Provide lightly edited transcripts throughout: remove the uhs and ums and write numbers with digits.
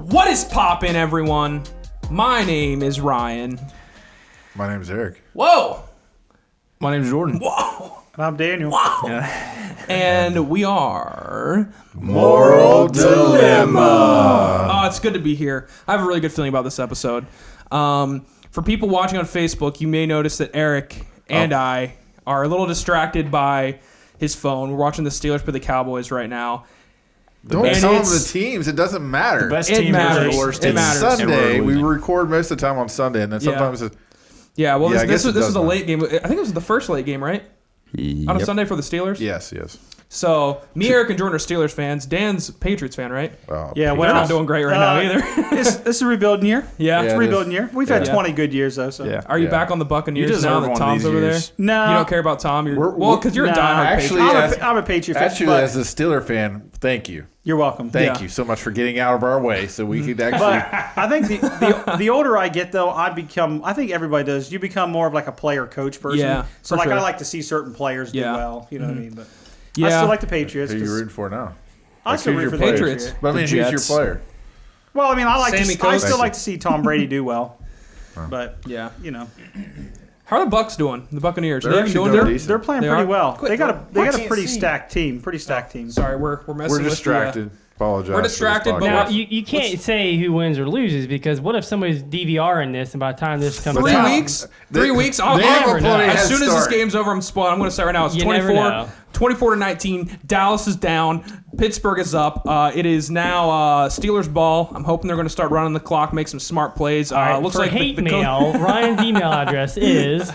What is poppin', everyone? My name is Ryan. My name's Eric. Whoa! My name's Jordan. Whoa! And I'm Daniel. Wow! Yeah. And we are... Moral Dilemma. Oh, it's good to be here. I have a really good feeling about this episode. For people watching on Facebook, you may notice that Eric and I are a little distracted by his phone. We're watching the Steelers play the Cowboys right now. Don't tell them the teams. It doesn't matter. The best It team matters. versus the worst It team. matters. Sunday. We record most of the time on Sunday, and then sometimes it's... Yeah, well, Yeah, I this guess it was a does late game. I think it was the first late game, right? On a Sunday for the Steelers? Yes. So, me, Eric, and Jordan are Steelers fans. Dan's Patriots fan, right? Yeah, We're not doing great right now either. This is a rebuilding year. Yeah. It's a rebuilding year. We've had Yeah. 20 good years, though. So. Yeah. Are you Yeah. back on the You Buccaneers deserve now that one of Tom's these over years. there? No. You don't care about Tom? Well, because you're a Nah. diehard Actually, Patriot. I'm a Patriot fan. Actually, but as a Steeler fan, thank you. you're welcome. Thank you so much for getting out of our way so we could actually... But I think the older I get, though, I think everybody does. You become more of like a player-coach person. Yeah, So for like sure. I like to see certain players do well. You know what I mean? But I Yeah. still like the Patriots. Who are you 'cause rooting for now? I still who's root your for the player? Patriots. Patriots. But I mean, The who's your Jets. player? Well, I mean, I Sammy still Coates. like to see Tom Brady do well. But Yeah. you know, How are the Bucks doing? The Buccaneers? They're Are they even actually doing doing good? decent. they're playing They pretty are? well. Quit. They got a can't pretty see. stacked team. Pretty stacked team. Sorry, we're messing We're with distracted. Apologize. We're distracted, for but this we're- podcast. You can't say who wins or loses because what if somebody's DVRing this and by the time this comes Three out, weeks? 3 weeks? I'll, They I'll- have a never know. plenty as head soon as this start. game's over, I'm going to say right now, it's You never 24 know. 24-19. Dallas is down. Pittsburgh is up. It is now Steelers ball. I'm hoping they're going to start running the clock, make some smart plays. All right, Looks for like hate the mail, Ryan's email address is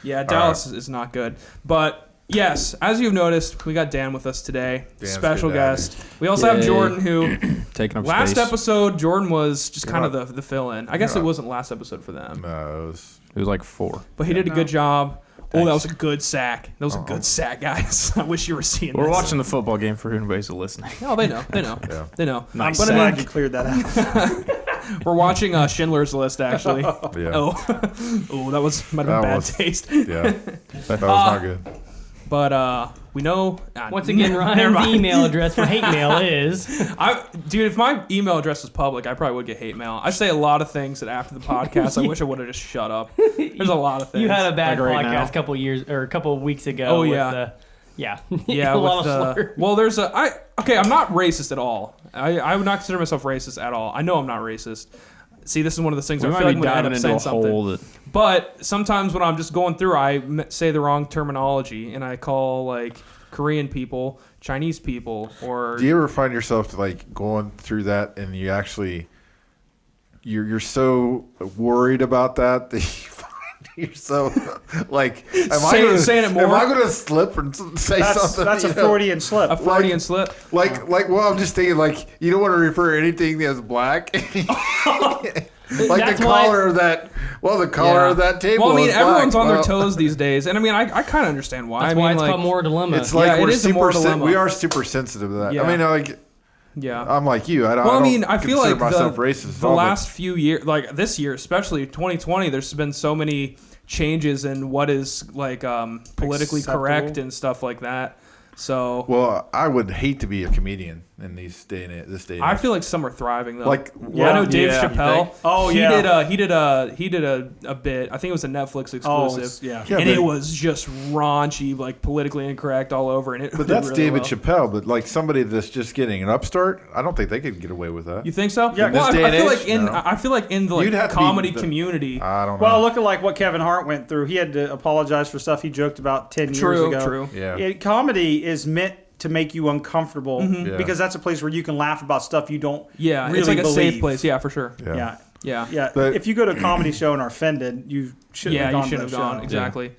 Yeah, Dallas is not good. But yes, as you've noticed, we got Dan with us today. Dan's Special good, Daddy. guest. We also have Yay. Jordan, who Taking up last space. episode, Jordan was just kind You're of the fill-in. I guess it wasn't last episode for them. No, it was... It was like 4. But he did a good job. Oh, that Thanks. was a good sack. That was a good sack, guys. I wish you were seeing We're this. watching the football game for anybody's listening. Oh, they know. They know. Yeah. They know. Nice. But I'm I glad mean, you cleared that out. we're watching Schindler's List, actually. Yeah. Oh, that might have been That bad was- taste. Yeah. That was not good. But we know. once again never Ryan's mind. email address for hate mail is Dude, if my email address was public, I probably would get hate mail. I say a lot of things that after the podcast, I wish I would have just shut up. There's a lot of things. you had a bad Like right podcast now. a couple of weeks ago. Oh, with yeah. yeah, Yeah, a lot with of slurs. well, there's I'm not racist at all. I would not consider myself racist at all. I know I'm not racist. See, this is one of those things We I might feel like be I'm gonna end diving up into saying a something. hole that... But sometimes when I'm just going through, I say the wrong terminology, and I call like Korean people Chinese people, or Do you ever find yourself like going through that and you actually you're so worried about that you find you're so like Saying it more? Am I going to slip and say something? That's a you know? Freudian slip. a Freudian slip. Well, I'm just thinking like you don't want to refer to anything as black. Like That's the why- collar of that. Well, the collar of that table. Well, I mean, is everyone's black. on their Well, toes these days, and I mean, I kind of understand why. That's I mean, why it's like, called Moral Dilemma. It's like Yeah, it we're is a moral super. dilemma. We are super sensitive to that. Yeah. I mean, like yeah. I'm like you. I don't. Well, I don't mean, I feel consider like myself the racist. at the all, but- last few years, like this year, especially 2020, there's been so many changes in what is like politically Acceptable. correct and stuff like that. So Well, I would hate to be a comedian in this day and I age. feel like some are thriving though. Like, I know Dave yeah, you Chappelle. think? Oh, he yeah. He did a bit. I think it was a Netflix exclusive. Yeah. Yeah, and but- it was just raunchy, like politically incorrect all over. And it But did that's really David well. Chappelle. But like somebody that's just getting an upstart, I don't think they could get away with that. You think so? Yeah, Well, this day I and feel age, like in no. I feel like in the You'd have to be comedy the- community. I don't know. Well, look at like what Kevin Hart went through. He had to apologize for stuff he joked about 10 years ago. True. Yeah. Comedy is meant to make you uncomfortable Yeah. because that's a place where you can laugh about stuff you don't Yeah, really it's like a believe. safe place. Yeah, for sure. Yeah. Yeah. Yeah. But- if you go to a comedy show and are offended, you shouldn't Yeah, have gone you shouldn't to have that gone. show. Exactly.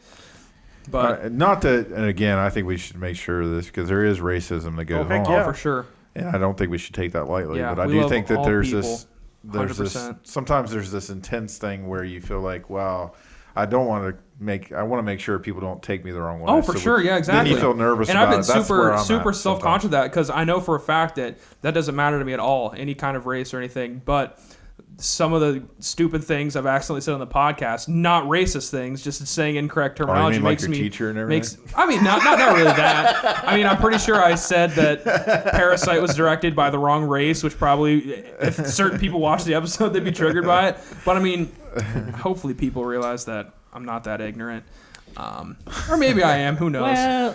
But not that. And again, I think we should make sure of this because there is racism that goes heck on, yeah. for sure. and I don't think we should take that lightly. Yeah, but I we do love think that all there's people, this. There's this. 100%. Sometimes there's this intense thing where you feel like, wow, I don't want to make. I want to make sure people don't take me the wrong way. Oh, for So sure. Yeah, exactly. Then you feel nervous and about I've been it. That's where I'm super at self-conscious of that because I know for a fact that doesn't matter to me at all, any kind of race or anything. But some of the stupid things I've accidentally said on the podcast, not racist things, just saying incorrect Oh, you terminology mean like makes your me teacher and everything? I mean, not really that. I mean, I'm pretty sure I said that Parasite was directed by the wrong race, which probably, if certain people watch the episode, they'd be triggered by it. But I mean, hopefully people realize that I'm not that ignorant. Or maybe I am. Who knows? Well,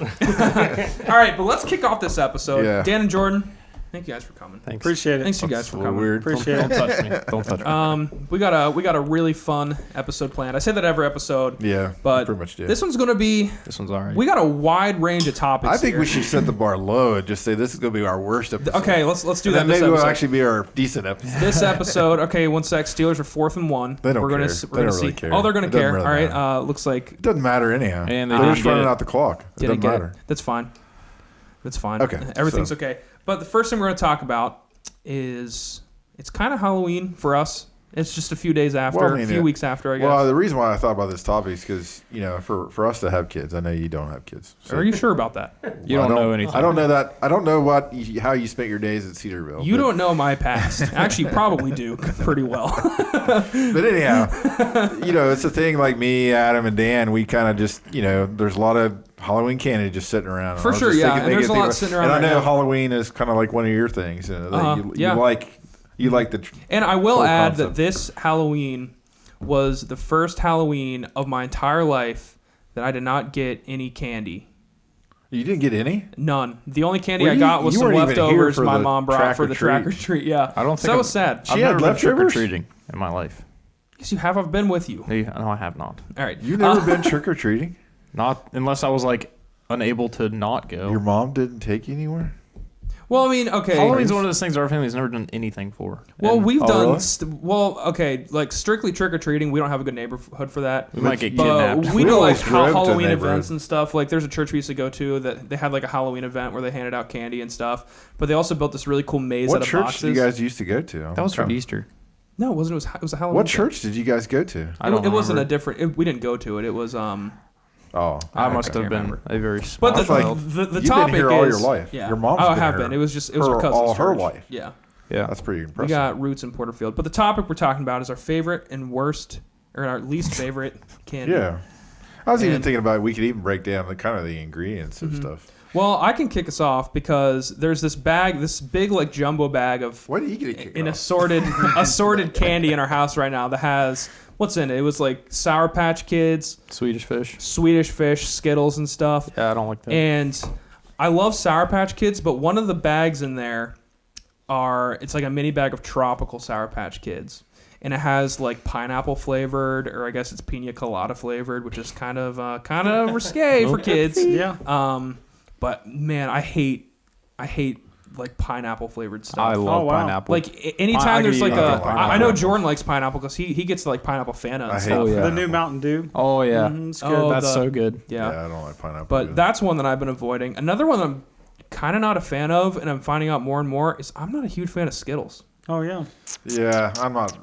All right, but let's kick off this episode. Yeah. Dan and Jordan, thank you guys for coming. Thanks. Appreciate it. Thanks you guys That's for a little coming. weird. Appreciate Don't it. touch me. Don't touch me. We got a really fun episode planned. I say that every episode. Yeah, But you pretty much did. this one's going to be. This one's all right. We got a wide range of topics. I think here. we should set the bar low and just say this is going to be our worst episode. Okay, let's do And that. then This maybe it'll episode. actually be our decent episode. This episode, okay, 1 sec. Steelers are 4th and 1. They don't we're gonna, care. We're They gonna don't see. really care. Oh, they're gonna It doesn't care. really All right. matter. Looks like It doesn't matter anyhow. And they they're didn't just get running it. out the clock. It didn't doesn't get matter. it. That's fine. That's fine. Okay, Everything's so- okay. But the first thing we're gonna talk about is it's kind of Halloween for us. It's just a few days after, Well, I mean, a few weeks after, I guess. Well, the reason why I thought about this topic is because, for us to have kids, I know you don't have kids. So Are you sure about that? You don't know anything. I don't know that. I don't know how you spent your days at Cedarville. You but- don't know my past. Actually, you probably do pretty well. But anyhow, it's a thing like me, Adam, and Dan. We kind of just, there's a lot of Halloween candy just sitting around. For I was sure, just yeah, thinking- and there's making a lot think sitting about- around And I right know now. Halloween is kind of like one of your things. That yeah. you like the. And I will Whole add that concept. this Halloween was the first Halloween of my entire life that I did not get any candy. You didn't get any? None. The only candy Well, I got was you some weren't even here leftovers for my the mom brought track for or the treat. track or treat. Yeah. I don't think so that I've- was sad. She I've had never been trick or leftovers? treating in my life. Yes, you have. I've been with you. No, I have not. All right. You've never been trick or treating? Not unless I was like unable to not go. Your mom didn't take you anywhere? Well, I mean, okay. Halloween's one of those things our family's never done anything for. Well, And we've Oh, done. really? Okay, like strictly trick or treating. We don't have a good neighborhood for that. we might get But kidnapped. we We do like always drove to Halloween neighborhood. events and stuff. Like there's a church we used to go to that they had like a Halloween event where they handed out candy and stuff. But they also built this really cool maze What out of church boxes. did you guys used to go to? That was for Easter. No, it wasn't. It was a Halloween. What thing. church did you guys go to? I don't It wasn't a remember. different. We didn't go to it. It was Oh, I I must can't have been remember. a very small But the, child. the You've been topic here all is your life. Yeah. Your mom's I been have here been. It was her her- cousin's all her church. life. Yeah. Yeah. That's pretty We impressive. got roots in Porterfield. But the topic we're talking about is our favorite and worst, or our least favorite candy. Yeah. I was even And- thinking about we could even break down the kind of the ingredients Mm-hmm. of stuff. Well, I can kick us off because there's this bag, this big like jumbo bag of Why do you get to kick an off? assorted candy in our house right now that has what's in it? It was like Sour Patch Kids, Swedish fish. Swedish Fish, Skittles, and stuff. Yeah, I don't like that. And I love Sour Patch Kids, but one of the bags in there it's like a mini bag of tropical Sour Patch Kids. And it has like pineapple flavored, or I guess it's pina colada flavored, which is kind of risque for kids. Yeah. But man, I hate like pineapple flavored stuff. I love Oh, wow. pineapple. Like anytime I there's could like eat a, anything. I know Jordan likes pineapple because he gets like pineapple Fanta and I hate stuff. Oh, yeah. The new Mountain Dew. oh yeah, It's good. Oh, that's the- so good. Yeah. I don't like pineapple. But either. that's one that I've been avoiding. Another one that I'm kind of not a fan of, and I'm finding out more and more, is I'm not a huge fan of Skittles. Oh yeah. Yeah, I'm not.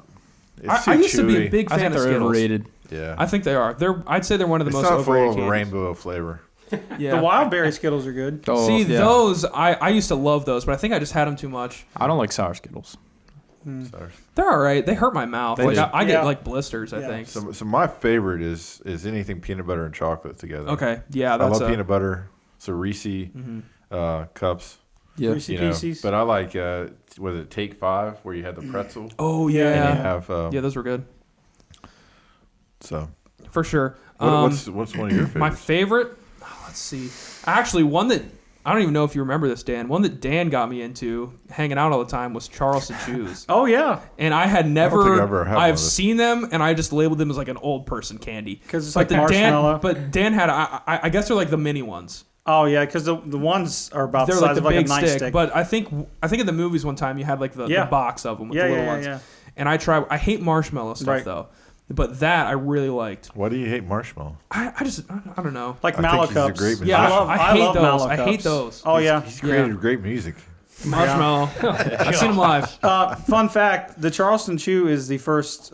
It's too I used to be a chewy. big I fan think of they're Skittles. overrated. Yeah. I think they are. I'd say they're one of the It's most not full overrated of candies. rainbow flavor. Yeah. The wild berry Skittles are good. Oh, See, yeah. those, I used to love those, but I think I just had them too much. I don't like sour Skittles. So, They're all right. They hurt my mouth. They Like, do. I get Yeah. like blisters, I Yeah. think. so my favorite is anything peanut butter and chocolate together. Okay. Yeah, I that's love peanut butter. So Reese cups. Yeah. Reese You know, Pieces. but I like was it Take 5 where you had the pretzel Oh, and yeah. you have Yeah, those were good. so For sure. what's one of your favorites? My favorite? Let's see. Actually, one that I don't even know if you remember this, Dan. One that Dan got me into hanging out all the time was Charleston Chews. Oh yeah. And I had think never. I've ever had one I've of those. seen them, and I just labeled them as like an old person candy. 'Cause it's But like the marshmallow. But Dan had. I guess they're like the mini ones. Oh yeah, because the ones are about They're the like size the of like big a nice stick. stick. But I think in the movies one time you had like the Yeah. box of them with Yeah, the little yeah, ones. yeah. And I hate marshmallow stuff Right. though. But that I really liked. Why do you hate marshmallow? I don't know. Like I think he's a Malacups. great musician. Yeah, I hate love those. I Malacups. hate those. Oh yeah. He's created great music. Marshmallow. I've seen them live. Fun fact: the Charleston Chew is the first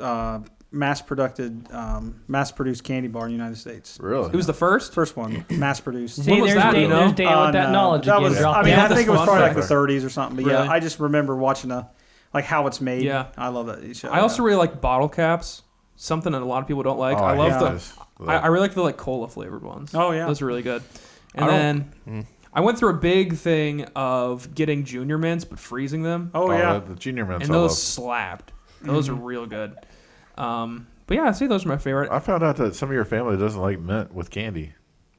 mass-produced candy bar in the United States. Really? It was the first. First one, mass-produced. See, When was there's that, Dan, you know? there's Dan with that no, knowledge that again. was, dropped I mean, in. I think it was Fun probably like fact. the 30s or something. But Really? yeah, I just remember watching a like how it's made. Yeah. I love that show. I also really like bottle caps. Something that a lot of people don't like. Oh, I love hate the. those. I really like the like cola flavored ones. Oh, yeah. Those are really good. And then I went through a big thing of getting Junior Mints but freezing them. Oh yeah. The Junior Mints. And I those love. slapped. Those are real good. But yeah, see, those are my favorite. I found out that some of your family doesn't like mint with candy.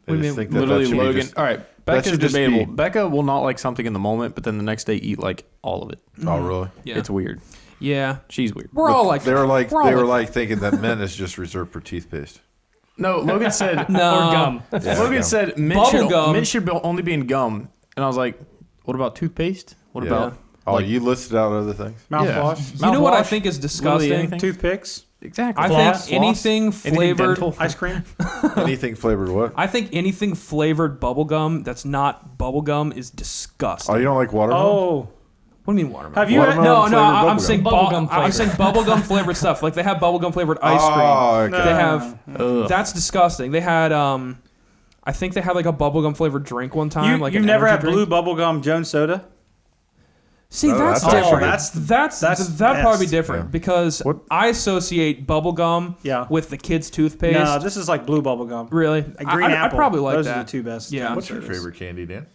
They What do you just mean? think that Literally, should be Logan. just- All right, that Becca's should just debatable. be- Becca will not like something in the moment, but then the next day eat like all of it. Oh, really? Yeah. It's weird. Yeah. She's weird. We're all like They were like we're all thinking that mint is just reserved for toothpaste. No, Logan said No. Or gum. Yeah, Logan gum. said mint Bubble should, gum. mint should only be in gum, and I was like, what about toothpaste? What Yeah. about Oh, like- you listed out other things. Mouthwash, You know what I mouthwash? think is Literally disgusting? anything? toothpicks, exactly? I Floss. think anything flavored. dental? ice cream. Anything flavored what? I think anything flavored bubble gum that's not bubble gum is disgusting. Oh, you don't like watermelon? Oh, What do you mean watermelon? have you? Watermelon No, flavored I'm bubble saying gum. Bubblegum I'm saying bubblegum flavored stuff. Like they have bubblegum flavored ice cream. Oh, okay. They have. Ugh. That's disgusting. They had. I think they had like a bubblegum flavored drink one time. Like you've an never had energy drink. blue bubblegum Jones soda? See, No, that's that's different. actually- That's that's that'd probably be best. different Yeah. because What- I associate bubblegum Yeah. with the kids' toothpaste. No, this is like blue bubblegum. Really, Green I apple. probably like Those that. are the two best. Yeah. Jones What's your sodas. favorite candy, Dan?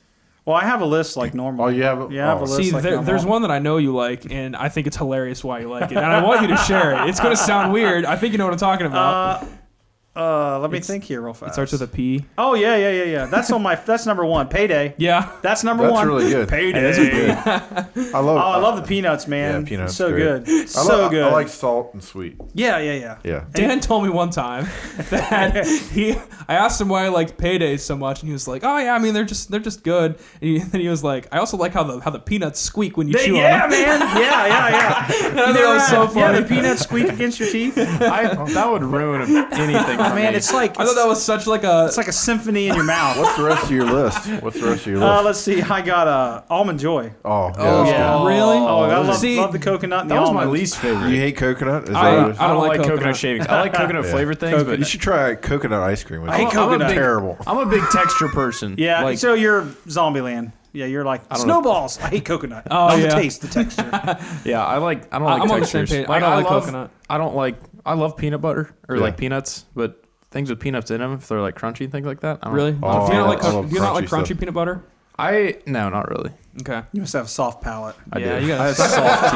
Well, I have a list like normal. Oh, you have. Yeah, I have a oh. list. See, like normal. there's one that I know you like, and I think it's hilarious why you like it, and I want you to share it. It's going to sound weird. I think you know what I'm talking about. Let me think here real fast. It starts with a P. Oh yeah. That's on my. That's number one. Payday. Yeah. That's number That's one. really good. Payday. That's good. I love. Oh, I love the peanuts, man. Yeah, peanuts. So great. good. I So good. I like salt and sweet. Yeah. Yeah. Dan told me one time that I asked him why I liked paydays so much, and he was like, "Oh yeah, I mean they're just good." And he was like, "I also like how the peanuts squeak when you chew Yeah, on them." man. Yeah. I thought that was so funny. Yeah, the peanuts squeak against your teeth. that would ruin anything. For Man, me. it's like I thought that was such like a. it's like a symphony in your mouth. What's the rest of your list? What's the rest of your list? Let's see. I got almond joy. Oh, yeah. Oh, That's yeah. really? Oh, I love, See, love the coconut and the that was my almond. least favorite. good. You hate coconut? Is that I- what it is? I don't like coconut. coconut shavings. I like coconut flavored things, but You should try coconut ice cream. I hate I'm a coconut. big- Terrible. I'm a big texture person. Yeah, like, so you're Zombieland. Yeah, you're like don't know. snowballs. I hate coconut. Oh, Not yeah. the taste, the texture. yeah, I don't like I'm on the same textures. page. I don't like love, coconut. I love peanut butter or Yeah. like peanuts, but things with peanuts in them, if they're like crunchy and things like that. I don't Really? Oh, do you not like I love do you not like crunchy crunchy stuff. peanut butter? No, not really. Okay. You must have a soft palate. I Yeah, do. you gotta- I have soft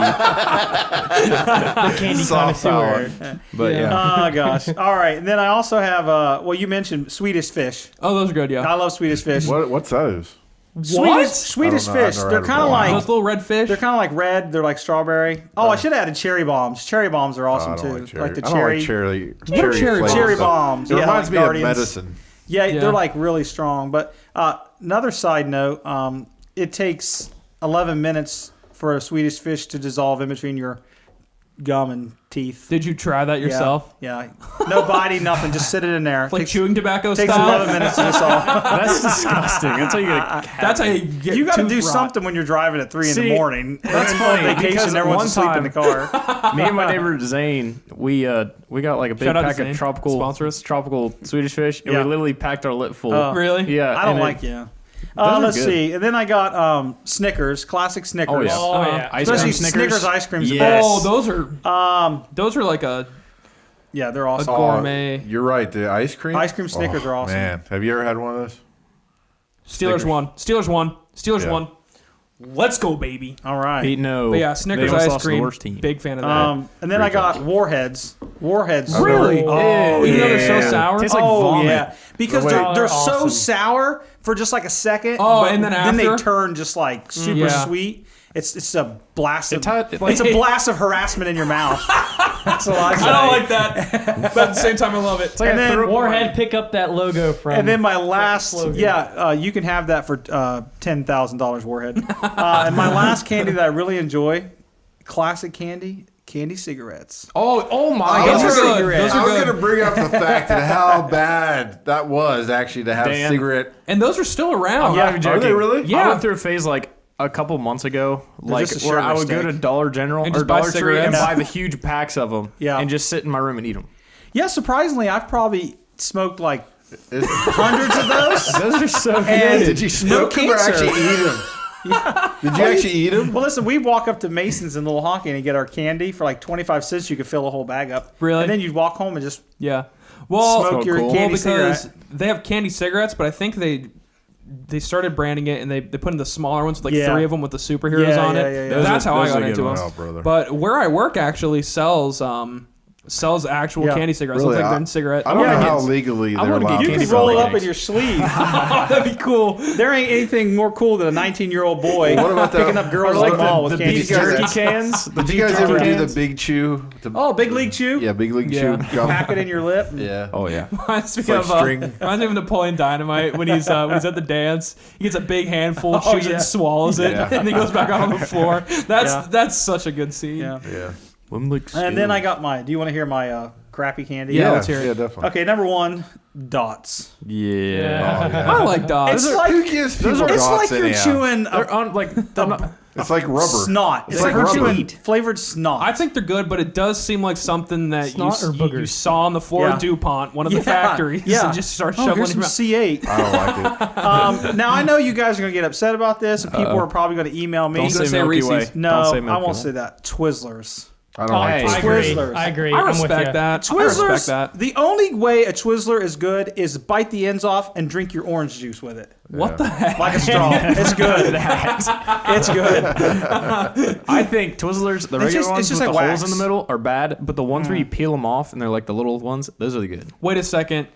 teeth, Candy Soft connoisseur. but yeah. Oh gosh. All right, and then I also have well, you mentioned Swedish fish. Oh, those are good. Yeah. I love Swedish fish. What's those? Swedish I don't know. I've fish. never They're had kind of it. like Those little red fish. they're kind of like red. They're like strawberry. Oh, I should have added cherry bombs. Cherry bombs are awesome I don't too. like cherry. the I don't cherry. like cherry. cherry Cherry, bombs? Cherry stuff. bombs. It Yeah, reminds like me Guardians. of medicine. Yeah, Yeah. they're like really strong. But another side note, it takes 11 minutes for a Swedish fish to dissolve in between your gum and teeth. Did you try that yourself? Yeah. No body, nothing. Just sit it in there. Like chewing tobacco Takes style. 11 minutes to dissolve. That's disgusting. That's how you get. That's how you get. You got to tooth do rot. something when you're driving at 3 in the See, morning. that's And funny, on vacation, because everyone's one asleep in the car. Me and my neighbor Zane, we got like a big Shout out to pack Zane. of tropical Swedish fish, and Yeah. we literally packed our lip full. Really? Yeah, I don't and like you. are Let's good. see. And then I got Snickers, classic Snickers. Oh yeah, Oh, yeah. Ice Especially cream Snickers. ice cream's the Yes. Oh, those are like a Yeah, they're a awesome. gourmet. You're right. The ice cream. Ice cream Snickers are awesome. Man, have you ever had one of those? Steelers Snickers. won. Steelers won. Steelers Yeah. won. Let's go, baby. All right. Pete, no. But yeah, Snickers They almost ice lost to the cream. worst team. Big fan of that. And then I Great got Warheads. Warheads. Really? Oh, Even though they're so yeah. sour. Tastes like oh vomit. yeah, because Wait, they're they're so awesome. sour for just like a second. Oh, but and then they after? turn just like super Yeah. sweet. It's a blast of It's it's a blast of harassment in your mouth. That's what I say. I don't like that, but at the same time, I love it. And then Warhead, pick up that logo from. And then my last, slogan. you can have that for $10,000, Warhead. And my last candy that I really enjoy, classic candy cigarettes. Oh my Those god. are good. cigarettes. Those are I was good. going to bring up the fact that how bad that was actually to have Dan. cigarette. And those are still around. I'm not even Are joking. they really? Yeah. I went through a phase like a couple months ago, like just a where I sugar would go stick. to Dollar General And or just buy Dollar Tree and cigarettes. buy the huge packs of them, Yeah. and just sit in my room and eat them. Yeah, surprisingly, I've probably smoked like Is- hundreds of those. Those are so And good. Did you smoke them or cancer. actually eat them? Did you actually eat them? Well, listen, we walk up to Mason's in Little Honky and get our candy for like 25 cents. You could fill a whole bag up. Really? And then you'd walk home and just Yeah. Well, smoke your cool. candy because cigarette. they have candy cigarettes, but I think they started branding it and they put in the smaller ones with like Yeah. 3 of them with the superheroes Yeah, on yeah, it. yeah, yeah. That's how I those got are into good them. Oh, brother. But where I work actually sells actual Yeah. candy cigarettes. Really? Look like I- they're in cigarette. I don't know Yeah, how it's- legally I they're wanna get allowed You to candy could sell roll it it. up in your sleeve. That'd be cool. There ain't anything more cool than a 19-year-old boy What about picking that- up girls or like like mall the with candy beef jerky cigarettes. cans. Did you guys ever do cans? the big chew? Oh, Big League Chew? Yeah, big league Yeah. chew. Gum. Pack it in your lip. Yeah. Oh yeah. Reminds me like of string. reminds me of Napoleon Dynamite when he's at the dance. He gets a big handful, Oh, chews it, yeah. and swallows it, Yeah. and then he goes back out on the floor. Yeah. That's such a good scene. Yeah. Yeah. And then I got do you want to hear my crappy candy? Yeah, let's hear it. Yeah, definitely. Okay, number 1, dots. Yeah. Oh, yeah. I like dogs. It's like Who gives people it's dots like you're anyhow? chewing They're on like It's like rubber. snot. It's It's like like we're rubber. chewing flavored snot. I think they're good, but it does seem like something that Snot or you boogers? saw on the floor Yeah. of DuPont, one of the factories, Yeah. and just start Oh, shoveling here's them some out. C8. I don't like it. Now I know you guys are gonna get upset about this, and people are probably gonna email me. Don't gonna say say Milky Reese's. Way. No, Don't say I Milky won't Way. say that. Twizzlers. I don't like I Twizzlers. agree. Twizzlers. I agree. I I'm with respect you. that. I Twizzlers. respect that. The only way a Twizzler is good is bite the ends off and drink your orange juice with it, What the heck? like a straw. It's good. It's good. I think Twizzlers, the It's regular just- ones it's just with like the holes wax. in the middle, are bad. But the ones where you peel them off and they're like the little ones, those are the good. Wait a second.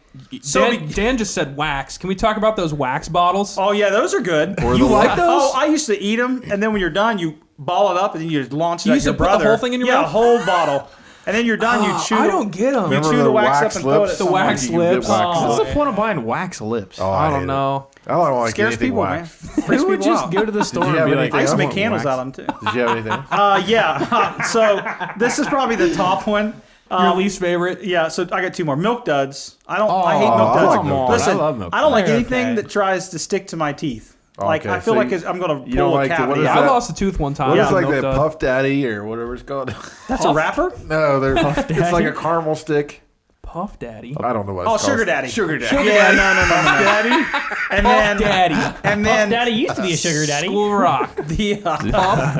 So Dan just said wax. Can we talk about those wax bottles? Oh yeah, those are good. Or You the like those? Oh, I used to eat them, and then when you're done, you ball it up, and then you just launch it You at used to your put the brother. whole thing in your yeah, mouth? a whole bottle, and then you're done. You chew. I don't get them. You Remember chew the the wax up wax and throw it lips? at The someone. wax You can get lips. wax Oh, What's lips. the point of buying wax lips? Oh, I hate don't it. know. I don't like Scares anything people, wax. man. Freaks Who would people just out. go to the store you and have be like, anything I used to I make want candles wax. out of them too. Did you have anything? Yeah. So this is probably the top one. Your least favorite? Yeah. So I got 2 more. Milk duds. I hate milk I duds. like milk duds. Listen, I love milk I don't like They're anything okay. that tries to stick to my teeth. Like Okay, I feel so like you- I'm gonna you don't pull a like the- what cavity is I out. that? lost a tooth one time. What is with like milk that dud. Puff Daddy or whatever it's called? That's a wrapper. No, they're it's like a caramel stick. Puff Daddy. I don't know what Oh, it's called. sugar daddy. Sugar daddy. Yeah. No. Daddy. And then Daddy. and Puff then Daddy used to be a sugar daddy. School Rock. the Puff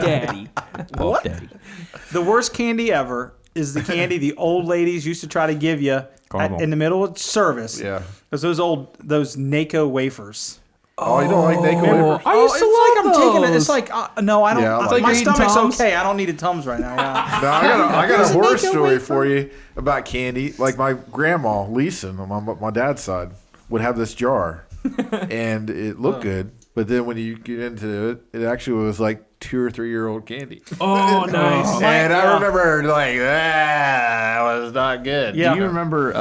Daddy. Puff Daddy. the worst candy ever is the candy the old ladies used to try to give you Caramel. in the middle of service. Yeah. Because those NACO wafers. Oh, you don't like NACO wafers? I used to it's love like I'm taking it. those. It's like no, I don't. Yeah, I like my it. Eating stomach's Tums? okay. I don't need a Tums right now. Yeah. No, I got There's a a horror NACO story wafer. for you about candy. Like my grandma, Lisa, on my dad's side, would have this jar, and it looked good. But then when you get into it, it actually was like 2 or 3 year old candy. Oh, nice. And I remember like that was not good. Yeah. Do you remember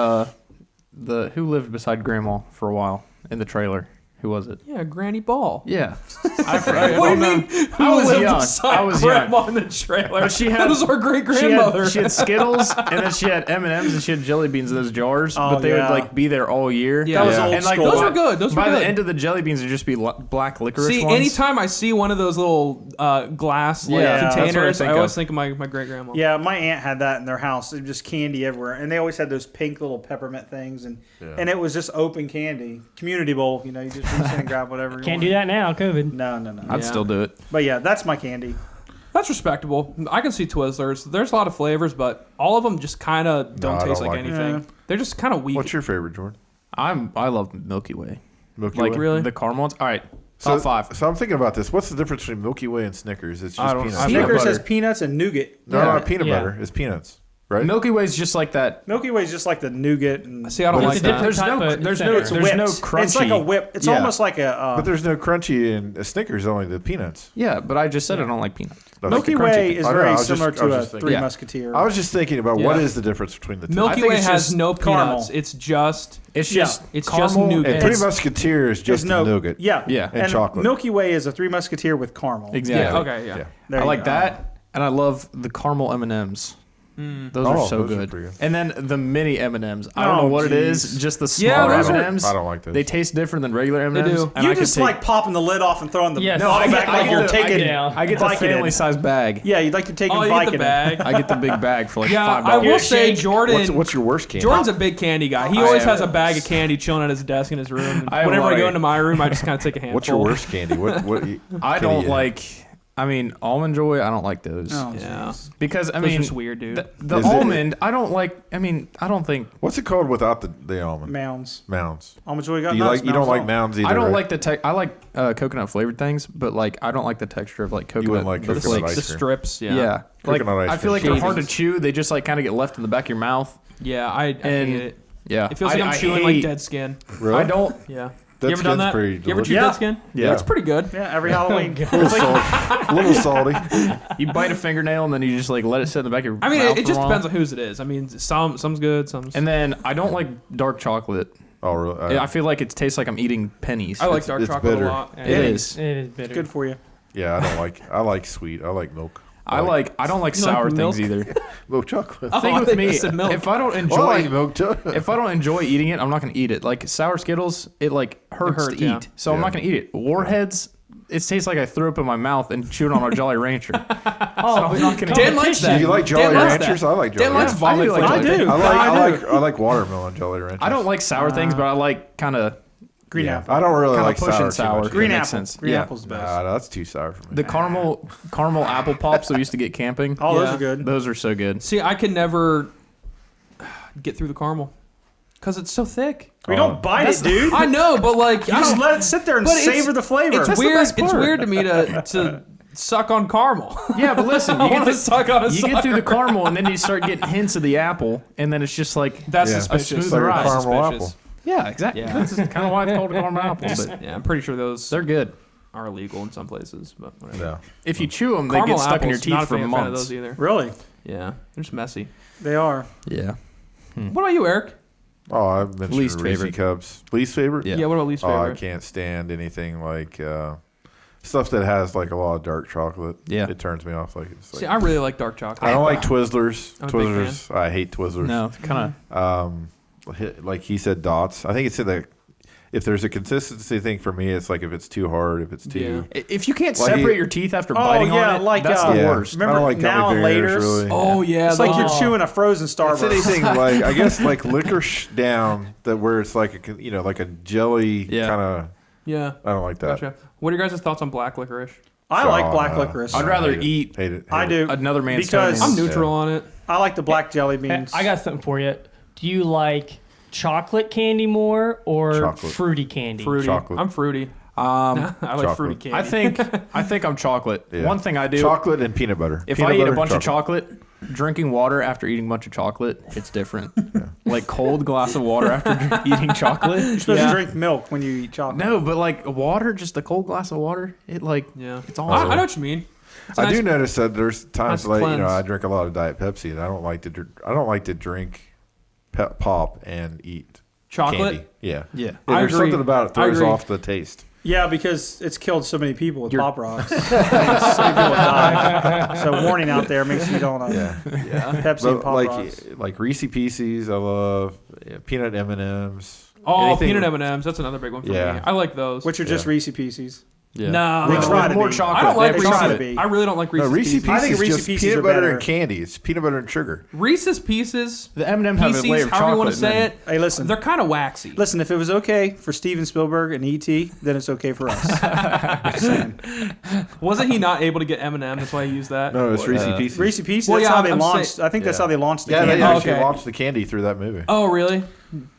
who lived beside Grandma for a while in the trailer? Who was it? Yeah, Granny Ball. Yeah. What do you mean? I was lived young. beside I was Grandma in the trailer. But she had- that was our great She grandmother. had Skittles, and then she had M&Ms, and she had jelly beans in those jars. Oh, but they yeah. would like be there all year. Yeah. That was old and like school. Those were good. Those were by good. the end of the jelly beans, would just be black licorice See, ones. anytime I see one of those little glass like, Yeah, that's what I containers, think I always of. think of my great grandma. Yeah, my aunt had that in their house. It was just candy everywhere, and they always had those pink little peppermint things, and it was just open candy, community bowl. You know, you just reach in and grab whatever. You Can't want. do that now, COVID. No. I'd still do it. But yeah, that's my candy. That's respectable. I can see Twizzlers. There's a lot of flavors, but all of them just kind of don't I taste don't like like it. anything. Yeah. They're just kind of weak. What's your favorite, Jordan? I love Milky Way. Milky Like Way. Really? the caramel ones. All right, So, top 5. So I'm thinking about this. What's the difference between Milky Way and Snickers? It's just I don't- peanuts. I No, Peanut Snickers butter. has peanuts and nougat. no, peanut Yeah. butter. It's peanuts, right? Milky Way's just like that. Milky Way is just like the nougat. And See, I don't But like it's a that. different type of there's center. no it's there's whipped. no It's crunchy. like a whip. It's Yeah. almost like a. But there's no crunchy in a Snickers. Only the peanuts. Yeah, but I just said I don't like peanuts. That's Milky the crunchy Way thing. is I know, very I was similar just- I was to a just thinking. Three Yeah. Musketeer. I was just thinking about what Yeah. is the difference between the two. I Milky think Way it's has just no caramel. peanuts. It's just It's Yeah. just It's caramel just nougat. and It's- Three Musketeers is just There's the nougat. Yeah, Yeah. And chocolate. Milky Way is a Three Musketeer with caramel. Exactly. yeah. Okay, yeah. Yeah. There I you like go. that, and I love the caramel M&Ms. Those are so those are good. pretty good. And then the mini M&Ms. I don't know Oh, what it geez. is. Just the Yeah, smaller those are- M&Ms. I don't like those. They taste different than regular M&Ms. do. and You I could just take- like popping the lid off and throwing the Yes. bottle back like you're taking. I get the Vicodin. family size bag. Yeah, you'd like to take Oh, you get the Vicodin. bag. I get the big bag for like Yeah, $5. I will Here, say Shane. Jordan. What's your worst candy? Jordan's a big candy guy. He I always am. has a bag of candy chilling at his desk in his room. And I am whenever I go like- into my room, I just kind of take a handful. What's your worst candy? What I can don't you- like. I mean, almond joy. I don't like those Oh, Yeah. jeez. because I Those mean, are just weird, dude. the Is it- almond. I don't like. I mean, I don't think. What's it called without the almond? Mounds. Mounds. Almond joy got You nuts. don't like all. mounds either. I don't right? like the I like coconut flavored things, but like I don't like the texture of like coconut. wouldn't like the coconut flakes. ice the cream. strips, Yeah, yeah. like Coconut ice I feel like cream. they're hard to Shavings. chew. They just like kind of get left in the back of your mouth. Yeah, I And hate it. Yeah, It feels like I'm chewing like dead skin. Really? I don't. Yeah. That you ever done skin's that? pretty You ever chewed delicious. dead skin? Yeah. It's pretty good. Yeah, every Halloween. a little salty. You bite a fingernail and then you just like let it sit in the back of your I mean, mouth it for just a while. depends on whose it is. I mean, some's good, some's. And then I don't like dark chocolate. Oh, really? I feel like it tastes like I'm eating pennies. I like dark it's chocolate bitter. a lot. It Yeah. is. It is bitter. Good for you. Yeah, I don't like. I like sweet. I like milk. I don't like You like sour milk? things either. milk chocolate. Oh, Thing I with think me, you said milk. if I don't Well, enjoy I like milk too. if I don't enjoy eating it, I'm not gonna eat it. Like sour Skittles, it like hurts hurts, to yeah. eat, so I'm Yeah. not gonna eat it. Warheads, it tastes like I threw up in my mouth and chewed on a Jolly Rancher. Oh, I'm not gonna. Dan likes that. Do you like Dan Jolly likes Ranchers? that. I like Jolly Dan likes Ranchers. vomit. I do like flavor. I do. I like watermelon Jolly Ranchers. I don't like sour things, but I like kind of Green Yeah, apple. I don't really Kinda like pushing sour. sour. Too much. Green That apple. makes sense. Green Yeah. apple's the best. Nah, that's too sour for me. the caramel apple pops that we used to get camping. Oh, those Yeah. are good. Those are so good. See, I can never get through the caramel because it's so thick. We don't bite it, dude. I know, but like, You I just don't. let it sit there and But it's- savor the flavor. It's the weird. best It's part. weird to me to suck on caramel. Yeah, but listen, I you want get to suck on a you get through the caramel and then you start getting hints of the apple, and then it's just like That's Yeah. suspicious. A smooth ride. That's Caramel suspicious. yeah, exactly. Yeah. That's kind of why it's called a caramel apple. But Yeah, I'm pretty sure those they're good. are illegal in some places, but whatever. Yeah. If you chew them, they Caramel get stuck in your apples, not teeth a for fan of months. those either. Really? Yeah, they're just messy. They are. Yeah. What about you, Eric? Oh, I've mentioned Least Reese favorite. Cups. Least favorite? Yeah. What about least Oh, I favorite? can't stand anything like stuff that has like a lot of dark chocolate. Yeah. It turns me off. Like it's See, like I really like dark chocolate. I don't like Twizzlers. I'm a big Twizzlers. I hate Twizzlers. No, kind Like he said, dots. I think it said that if there's a consistency thing for me, it's like if it's too hard, if it's too. of. If you can't Like separate you- your teeth after Oh, biting yeah, on it, like, that's uh, the Yeah. worst. Remember I don't like Now gummy and bears, Laters? really. Oh yeah, It's like you're Oh. chewing a frozen It's Starburst. anything like I guess like licorice down that where it's like a like a jelly Yeah. kind of. yeah. I don't like that. Gotcha. What are your guys' thoughts on black licorice? I like black Oh, licorice. I'd rather hate it. eat Hate it. I Hate do. it. another man's Because- toenails. I'm neutral on it. I like the black jelly Hey, beans. I got something for you. Do you like chocolate candy more or Chocolate. fruity candy? Fruity. Chocolate. I'm fruity. I like Chocolate. fruity candy. I think I'm chocolate. Yeah. One thing I do, Chocolate and peanut butter. if Peanut I eat butter a and bunch of chocolate, drinking water after eating a bunch of chocolate, it's different. Like cold glass of water after eating chocolate. You're supposed to drink milk when you eat chocolate. No, but like water, just a cold glass of water, it like yeah, it's I awesome. know what you mean. It's I nice- do notice that there's times nice like cleanse. I drink a lot of Diet Pepsi and I don't like to drink pop and eat chocolate. candy. Yeah, Yeah. I There's agree. something about it I throws agree. off the taste. Yeah, because it's killed so many people with Pop Rocks. So many people die. So warning out there, make sure you don't Yeah, Pepsi and but Pop Rocks. like Reese Pieces, I love peanut M&Ms. Oh, Anything- peanut M&Ms. That's another big one for Yeah. me. I like those. Which are just Yeah. Reese Pieces. Yeah. No, They try to more be. chocolate. I don't like They try Reese's. to be. I really don't like No, Reese's Reese Pieces. I think Pieces is Reese just Pieces peanut are butter better. and candy. It's peanut butter and sugar. Reese's Pieces, The M&M have a layer Pieces, of however you want chocolate to say in it, Hey, listen. they're kind of waxy. Listen, if it was okay for Steven Spielberg and E.T., then it's okay for us. Just saying. Wasn't he not able to get M&M? That's why he used that. No, it's Reese Pieces. Reese Pieces, Well, that's yeah, how they I'm launched. saying- I think that's Yeah. how they launched the Yeah, candy. they actually Okay. launched the candy through that movie. Oh, really?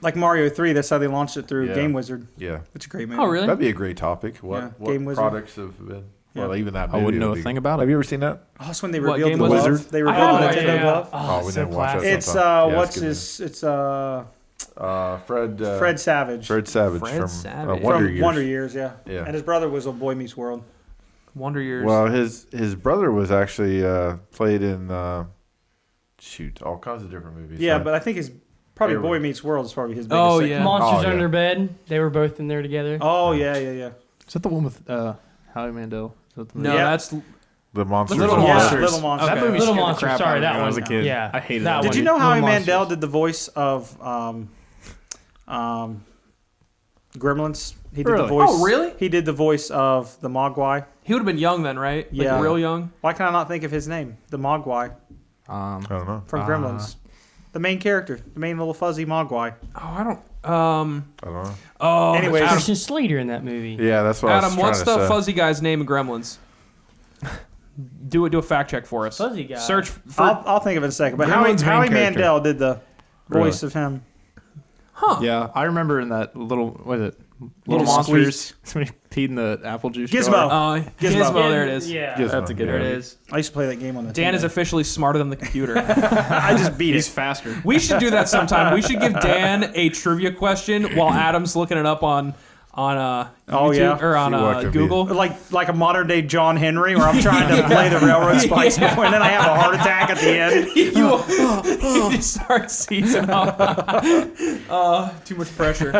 Like Mario 3, that's how they launched it through Yeah. Game Wizard. Yeah, It's a great movie. Oh, really? that'd be a great topic. Yeah, What Game Wizard. products have been? Well, even that. I wouldn't movie know would a be- thing about it. Have you ever seen that? Oh, that's when they What, revealed Game the Wizard? glove. They Oh, revealed the yeah, Nintendo yeah. glove. Oh, we so didn't watch that. classic. It's sometime. Yeah, what's good his? It's Fred. Fred Savage Fred Savage Fred from Savage. Wonder from Years. Wonder Years, yeah. Yeah. And his brother was on Boy Meets World. Wonder Years. Well, his brother was actually played in all kinds of different movies. Yeah, but I think his probably Favorite. Boy Meets World is probably his biggest. Oh, thing. yeah. Monsters Oh, yeah. Under Bed. They were both in there together. Oh yeah, yeah, yeah. Is that the one with Howie Mandel? Is that the no, movie? Yeah. that's The Monsters. Little of the Monsters. Desert. Little Monsters. That movie Little scared the Monsters, crap sorry, out of me that when I was a one. kid. Yeah, I hated that that. one. Did you know Little Howie Monsters. Mandel did the voice of Gremlins? He did the Really? voice. Oh, really? He did the voice of the Mogwai. He would have been young then, right? Like, Yeah. real young. Why can I not think of his name? The Mogwai I don't know. from Gremlins. The main character, the main little fuzzy Mogwai. Oh, I don't. I don't know. Oh, Anyways, Adam, Christian Slater in that movie. Yeah, that's what I was Adam, trying what's to the say. fuzzy guy's name in Gremlins? Do a fact check for us. Fuzzy guy. Search for. I'll think of it in a second. But Gremlins' Howie main character. Mandel did the Really? voice of him. Yeah, I remember in that little, what is it? Little Monsters. Somebody peed in the apple juice Gizmo. jar. Gizmo. Gizmo. There it is. Yeah. Gizmo. That's a good There it movie. is. I used to play that game on the Dan is officially smarter than the computer. I just beat He's it. faster. We should do that sometime. We should give Dan a trivia question while Adam's looking it up on YouTube yeah. or on See what could be. Google. Like a modern day John Henry, where I'm trying to play the railroad spikes before, and then I have a heart attack at the end. You just start seizing up. Too much pressure.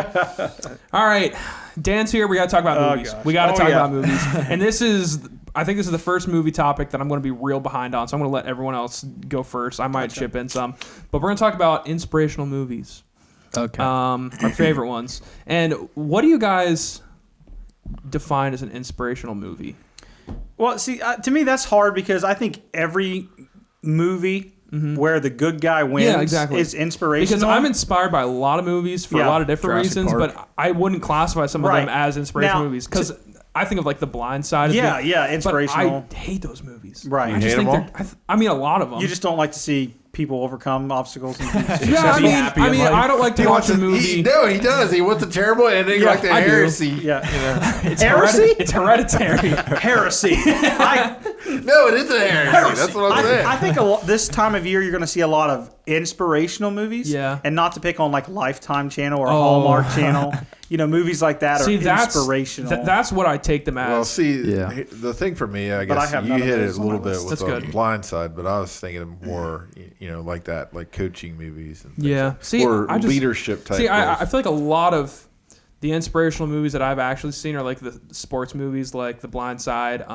All right, Dan's here. We got to talk about movies. gosh. We got to Oh, talk yeah. about movies. And I think this is the first movie topic that I'm going to be real behind on. So I'm going to let everyone else go first. I might chip in some, but we're going to talk about inspirational movies. Okay. Our favorite ones. And what do you guys define as an inspirational movie? Well, see, to me that's hard because I think every movie where the good guy wins Yeah, exactly. is inspirational. Because I'm inspired by a lot of movies for a Yeah. lot of different Jurassic reasons, Park. but I wouldn't classify some of them Right. as inspirational Now, movies. Because I think of like The Blind Side. As Yeah, being, yeah, but inspirational. I hate those movies. Right. I You just hate think them they're. I mean, a lot of them. You just don't like to see people overcome obstacles. And yeah, be happy in life. I don't like to watch a movie. No, he does. He wants a terrible ending, Yeah, like the I do. heresy. Yeah. It's Heresy? It's hereditary. Heresy. No, it is a heresy. That's what I'm saying. I think this time of year you're going to see a lot of inspirational movies. Yeah. And not to pick on like Lifetime Channel or Oh. Hallmark Channel. Movies like that See, are that's inspirational. that's what I take them as. Well, see, Yeah. the thing for me, I But I guess have you none of hit it those a on my little bit list. with That's the good. Blind Side, but I was thinking of more, like that, like coaching movies and things Yeah. like- See, or I just- leadership type. See, I roles. feel like a lot of the inspirational movies that I've actually seen are like the sports movies, like The Blind Side.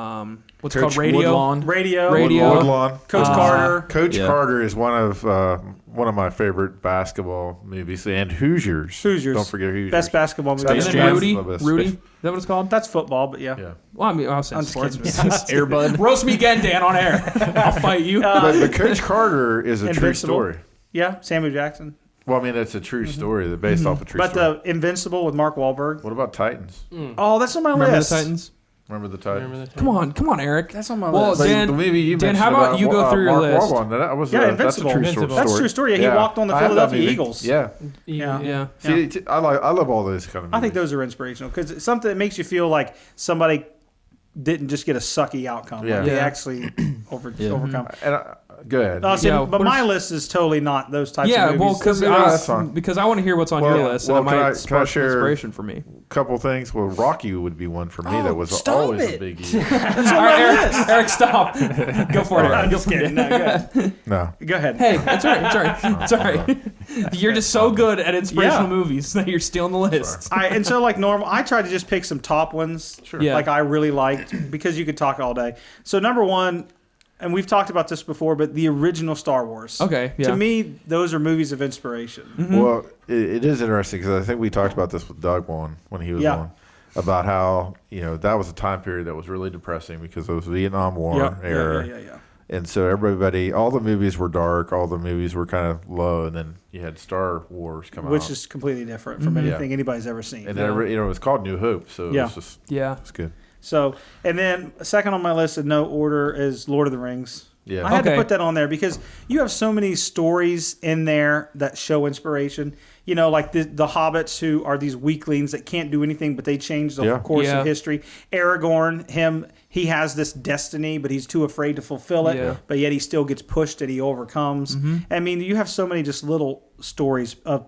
What's it Coach called? Radio. Woodlawn. Radio. Woodlawn. Coach Carter. Coach Yeah. Carter is one of my favorite basketball movies, and Hoosiers. Hoosiers. Don't forget Hoosiers. Best basketball movie. And Space then Jam. Rudy. My best. Rudy. Is that what it's called? That's football, but yeah. Yeah. Well, I mean, I was saying I'm just sports kidding. movies. Airbud. Roast me again, Dan, on air. I'll fight you. But Coach Carter is a true Invincible. story. Yeah, Samuel Jackson. Well, I mean, it's a true story. They're based off a true But story. the Invincible with Mark Wahlberg. What about Titans? Oh, that's on my Remember list. the Titans? Remember the Titans? Come on, Eric. That's on my Well, list. Like, Dan- the movie you Dan, how mentioned about you go through your Mark list? Wahlberg, that was Yeah, that's a Invincible. true Invincible. story. That's a true story. Yeah, he walked on the I have that Philadelphia movie. Eagles. Yeah. Yeah. See, I love all those kind of movies. I think those are inspirational because it's something that makes you feel like somebody didn't just get a sucky outcome. Yeah. Like they Yeah. actually overcome. And go ahead. See, Yeah, but what my is- list is totally not those types Yeah, of well, movies. that's fine. because I want to hear what's on Well, your list, well, and it can might I spark some share- inspiration for me. Couple things. Well, Rocky would be one for me. That was stop always it. a biggie. All right, Eric, stop. Go for it. I'm Eric. just kidding. No, go ahead. No. Go ahead. Hey, it's all right. It's all right. It's all right. You're just so good at inspirational Yeah. movies that you're stealing the list. And so like normal, I try to just pick some top ones, Yeah. like I really liked because you could talk all day. So number one, and we've talked about this before, but the original Star Wars. Okay, yeah. To me, those are movies of inspiration. Well, it is interesting because I think we talked about this with Doug when he was Yeah. on about how that was a time period that was really depressing because it was the Vietnam War era. Yeah. And so everybody, all the movies were dark, all the movies were kind of low, and then you had Star Wars come out. Which is completely different from anything anybody's ever seen. and then, it was called New Hope, so Yeah. it was just, Yeah. it's good. So, and then second on my list in no order is Lord of the Rings. Yeah. I had to Okay. put that on there because you have so many stories in there that show inspiration. Like the hobbits who are these weaklings that can't do anything, but they change the Yeah. course Yeah. of history. Aragorn, he has this destiny, but he's too afraid to fulfill it. Yeah. But yet he still gets pushed and he overcomes. I mean, you have so many just little stories of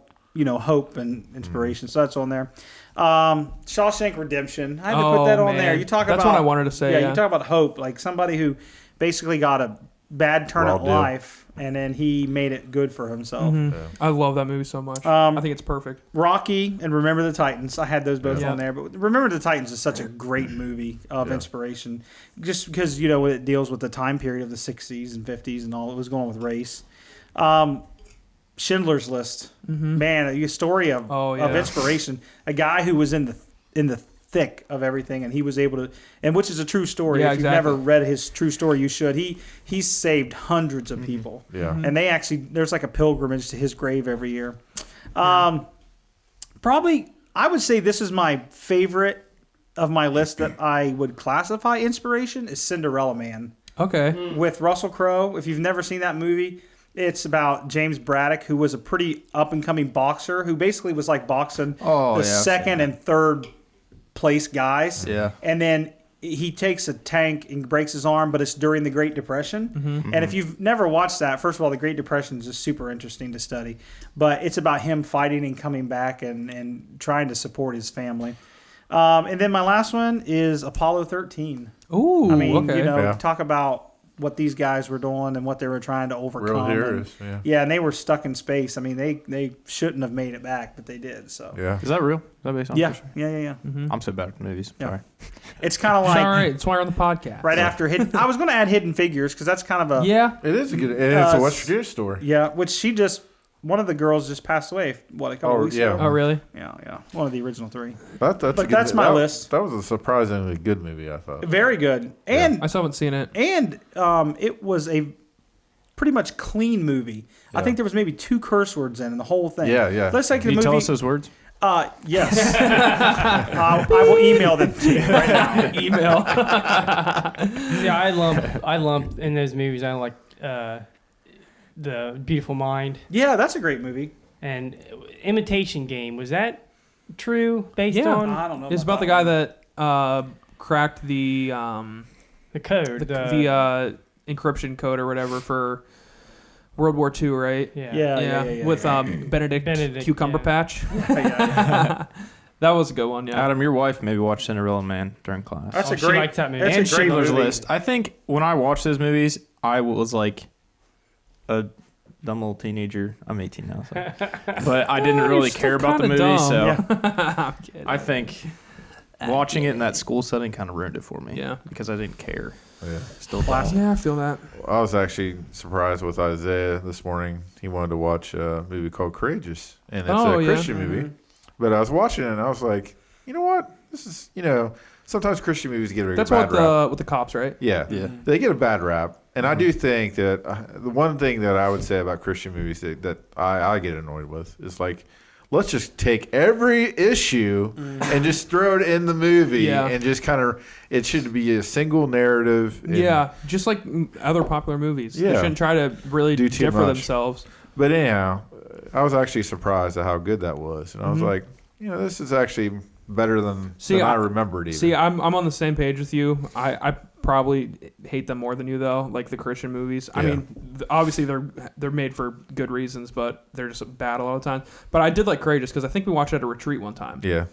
hope and inspiration. So that's on there. Shawshank Redemption. I had to put that on man. there. You talk That's about what I wanted to say. Yeah. you talk about hope, like somebody who basically got a bad turn Raw of deal. life, and then he made it good for himself. I love that movie so much. I think it's perfect. Rocky and Remember the Titans. I had those both Yeah. on there, but Remember the Titans is such a great movie of inspiration, just because it deals with the time period of the 60s and 50s and all that was going on with race. Schindler's List, man, a story of inspiration. A guy who was in the thick of everything, and he was able to, and which is a true story. Yeah, if you've never read his true story, you should. He saved hundreds of people. Yeah. And they actually, there's like a pilgrimage to his grave every year. Probably, I would say this is my favorite of my list that I would classify inspiration is Cinderella Man Okay. with Russell Crowe. If you've never seen that movie, it's about James Braddock, who was a pretty up-and-coming boxer who basically was like boxing I've second and third place guys. Yeah. And then he takes a tank and breaks his arm, but it's during the Great Depression. And if you've never watched that, first of all, the Great Depression is just super interesting to study. But it's about him fighting and coming back and trying to support his family. And then my last one is Apollo 13. Ooh. I mean, okay. talk about what these guys were doing and what they were trying to overcome. Real heroes. Yeah, and they were stuck in space. I mean, they shouldn't have made it back, but they did. So Yeah. Is that real? Is that based on yeah, fiction? yeah. I'm so bad at movies. Yeah. Sorry. It's kind of It's like all right. That's why we're on the podcast. right after Hidden. I was going to add Hidden Figures because that's kind of a Yeah. It is a good. And it's a West Virginia story. yeah. Which one of the girls just passed away. What, a couple Oh, weeks yeah. ago? Oh, really? Yeah. One of the original three. But that's my list. That was a surprisingly good movie, I thought. Very good, and I still haven't seen it. it was a pretty much clean movie. I think there was maybe 2 curse words in the whole thing. Yeah. Let's take Can the you movie. tell us those words? Yes. I will email them to you right now. Email. See, I lump in those movies. I like The Beautiful Mind Yeah, that's a great movie. and Imitation Game. Was that true? Based Yeah. on I don't know. It's about the guy that cracked the the code. the encryption code or whatever for World War II, right? Yeah. With Benedict Cucumberpatch. Yeah. That was a good one. Yeah. Adam, your wife maybe watched Cinderella Man during class. That's a she great. likes that movie. That's And a great Schindler's movie. List. I think when I watched those movies, I was like a dumb little teenager. I'm 18 now, so. But I didn't really care about the movie, so I'm kidding. I think watching it in that school setting kind of ruined it for me. Yeah. Because I didn't care. Yeah. Still Classic. dumb. Yeah, I feel that. I was actually surprised with Isaiah this morning. He wanted to watch a movie called Courageous, and it's a Christian movie. But I was watching it, and I was like, you know what? This is, sometimes Christian movies get a That's bad rap. with the cops, right? Yeah, they get a bad rap, and I do think that the one thing that I would say about Christian movies that I get annoyed with is like, let's just take every issue and just throw it in the movie, and just kind of it should be a single narrative. Yeah, just like other popular movies. Yeah. They shouldn't try to really Do too differ much. themselves. But anyhow, I was actually surprised at how good that was, and I was like, this is actually better than I remembered. Even. See, I'm on the same page with you. I probably hate them more than you though, like the Christian movies. I mean, obviously they're made for good reasons, but they're just bad a lot of times. But I did like Courageous because I think we watched it at a retreat one time. Yeah.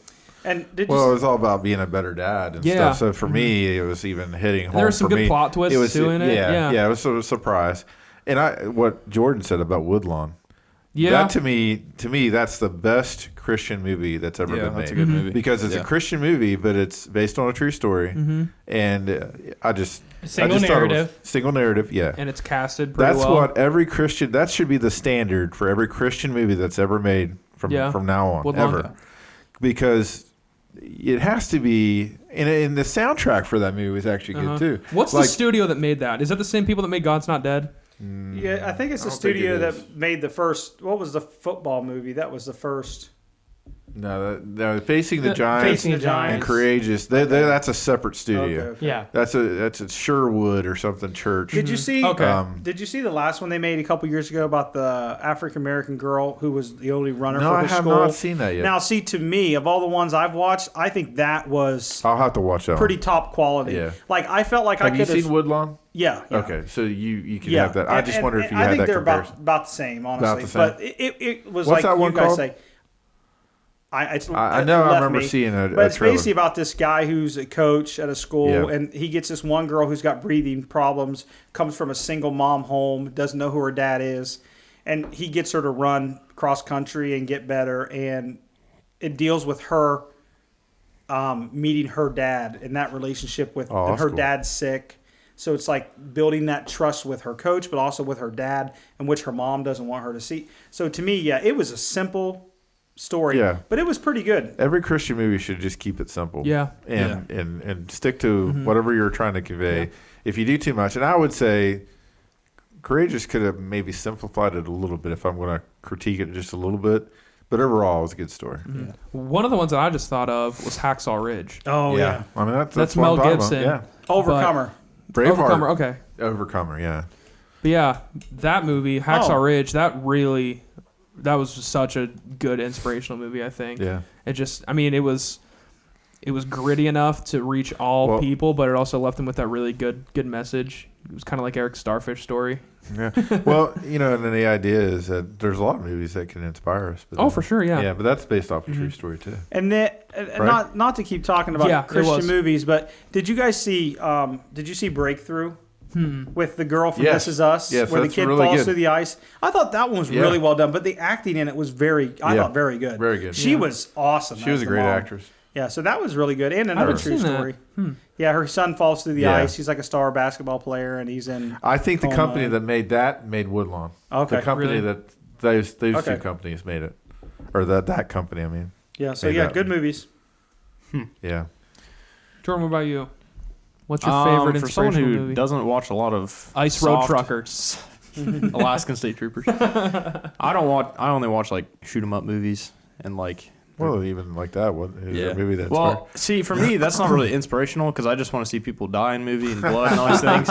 And it was all about being a better dad and stuff. So for me, it was even hitting home. And there were some good plot twists too in it. Yeah, it was sort of a surprise. And what Jordan said about Woodlawn. Yeah. That to me, that's the best Christian movie that's ever been made. That's a good movie. Because it's a Christian movie, but it's based on a true story. And I just Single thought it was narrative. single narrative, yeah. And it's casted pretty That's well. what every Christian. That should be the standard for every Christian movie that's ever made from now on, Woodlawn. ever. Because it has to be, and the soundtrack for that movie is actually good too. What's the studio that made that? Is that the same people that made God's Not Dead? Yeah, I think it's the studio that made the first. What was the football movie? That was the first. No, Facing the Giants, Facing the Giants. and Courageous. That's a separate studio. Okay. Yeah. That's a Sherwood or something church. Did you see? Okay. Did you see the last one they made a couple years ago about the African American girl who was the only runner No, for I her have school? not seen that yet. Now, see, to me, of all the ones I've watched, I think that was I'll have to watch that. pretty top quality. Yeah. Like I felt like Have I you could seen Woodlawn? Yeah. Okay, so you can Yeah. have that. I just wondered if you had I think that they're comparison. about the same, honestly. About the same. But it was What's like that one you guys called? say. I it know. I left remember me. seeing a But it's trailer. basically about this guy who's a coach at a school, Yeah. and he gets this one girl who's got breathing problems, comes from a single mom home, doesn't know who her dad is, and he gets her to run cross country and get better, and it deals with her meeting her dad and that relationship with Oh, and that's her cool. dad's sick. So it's like building that trust with her coach, but also with her dad, and which her mom doesn't want her to see. So to me, yeah, it was a simple story, Yeah. but it was pretty good. Every Christian movie should just keep it simple. Yeah. And stick to whatever you're trying to convey. If you do too much, and I would say Courageous could have maybe simplified it a little bit if I'm going to critique it just a little bit. But overall, it was a good story. One of the ones that I just thought of was Hacksaw Ridge. Oh yeah, I mean, that's That's what Mel I'm talking Gibson. About. Overcomer. Yeah. Braveheart. Overcomer, okay. Overcomer, yeah. But yeah, that movie, Hacksaw Oh. Ridge, that was such a good inspirational movie, I think. Yeah. It just, I mean, it was gritty enough to reach all Well- people, but it also left them with that really good message. It was kind of like Eric's Starfish story. Yeah. Well, and then the idea is that there's a lot of movies that can inspire us. But Oh, for sure, yeah. Yeah, but that's based off a true story, too. And then, Right? not to keep talking about Yeah, it Christian was. movies, but did you guys see? Did you see Breakthrough with the girl from Yes. This Is Us, Yes, where the that's kid really falls good. through the ice? I thought that one was Yeah. really well done, but the acting in it was very very good. Very good. She was awesome. She was as a the great mom. actress. Yeah, so that was really good, and another haven't true seen that. story. Yeah, her son falls through the Yeah. ice. He's like a star basketball player, and he's in. I think the Oh, company my. that made that made Woodlawn. Okay, The company really? that those Okay. two companies made it. Or that company, I mean. Yeah, so Made yeah, that good one. movies. Yeah. Jordan, what about you? What's your favorite for someone inspirational who movie? doesn't watch a lot of Ice Road soft- Truckers. Alaskan State Troopers. I only watch like shoot 'em up movies and like. Well, even like that, what is there a movie that's Well, see, for me, that's not really inspirational because I just want to see people die in movie and blood and all these things.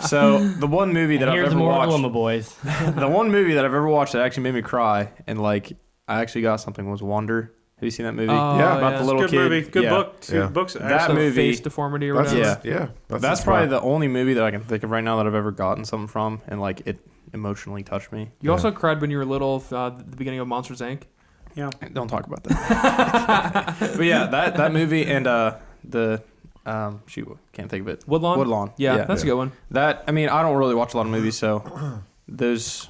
So the one movie that And I've here's ever more watched, Alamo boys. the one movie that I've ever watched that actually made me cry and like I actually got something was Wonder. Have you seen that movie? Oh, Yeah. about the little Good kid. movie, good Yeah. book, two Yeah. books. That actually. movie- Face deformity or That's whatever. Yeah. That's probably the only movie that I can think of right now that I've ever gotten something from and like it emotionally touched me. You also cried when you were little at the beginning of Monsters, Inc. Yeah. Don't talk about that. But yeah, that movie and can't think of it. Woodlawn? Woodlawn. Yeah, that's a good one. That I mean, I don't really watch a lot of movies, so those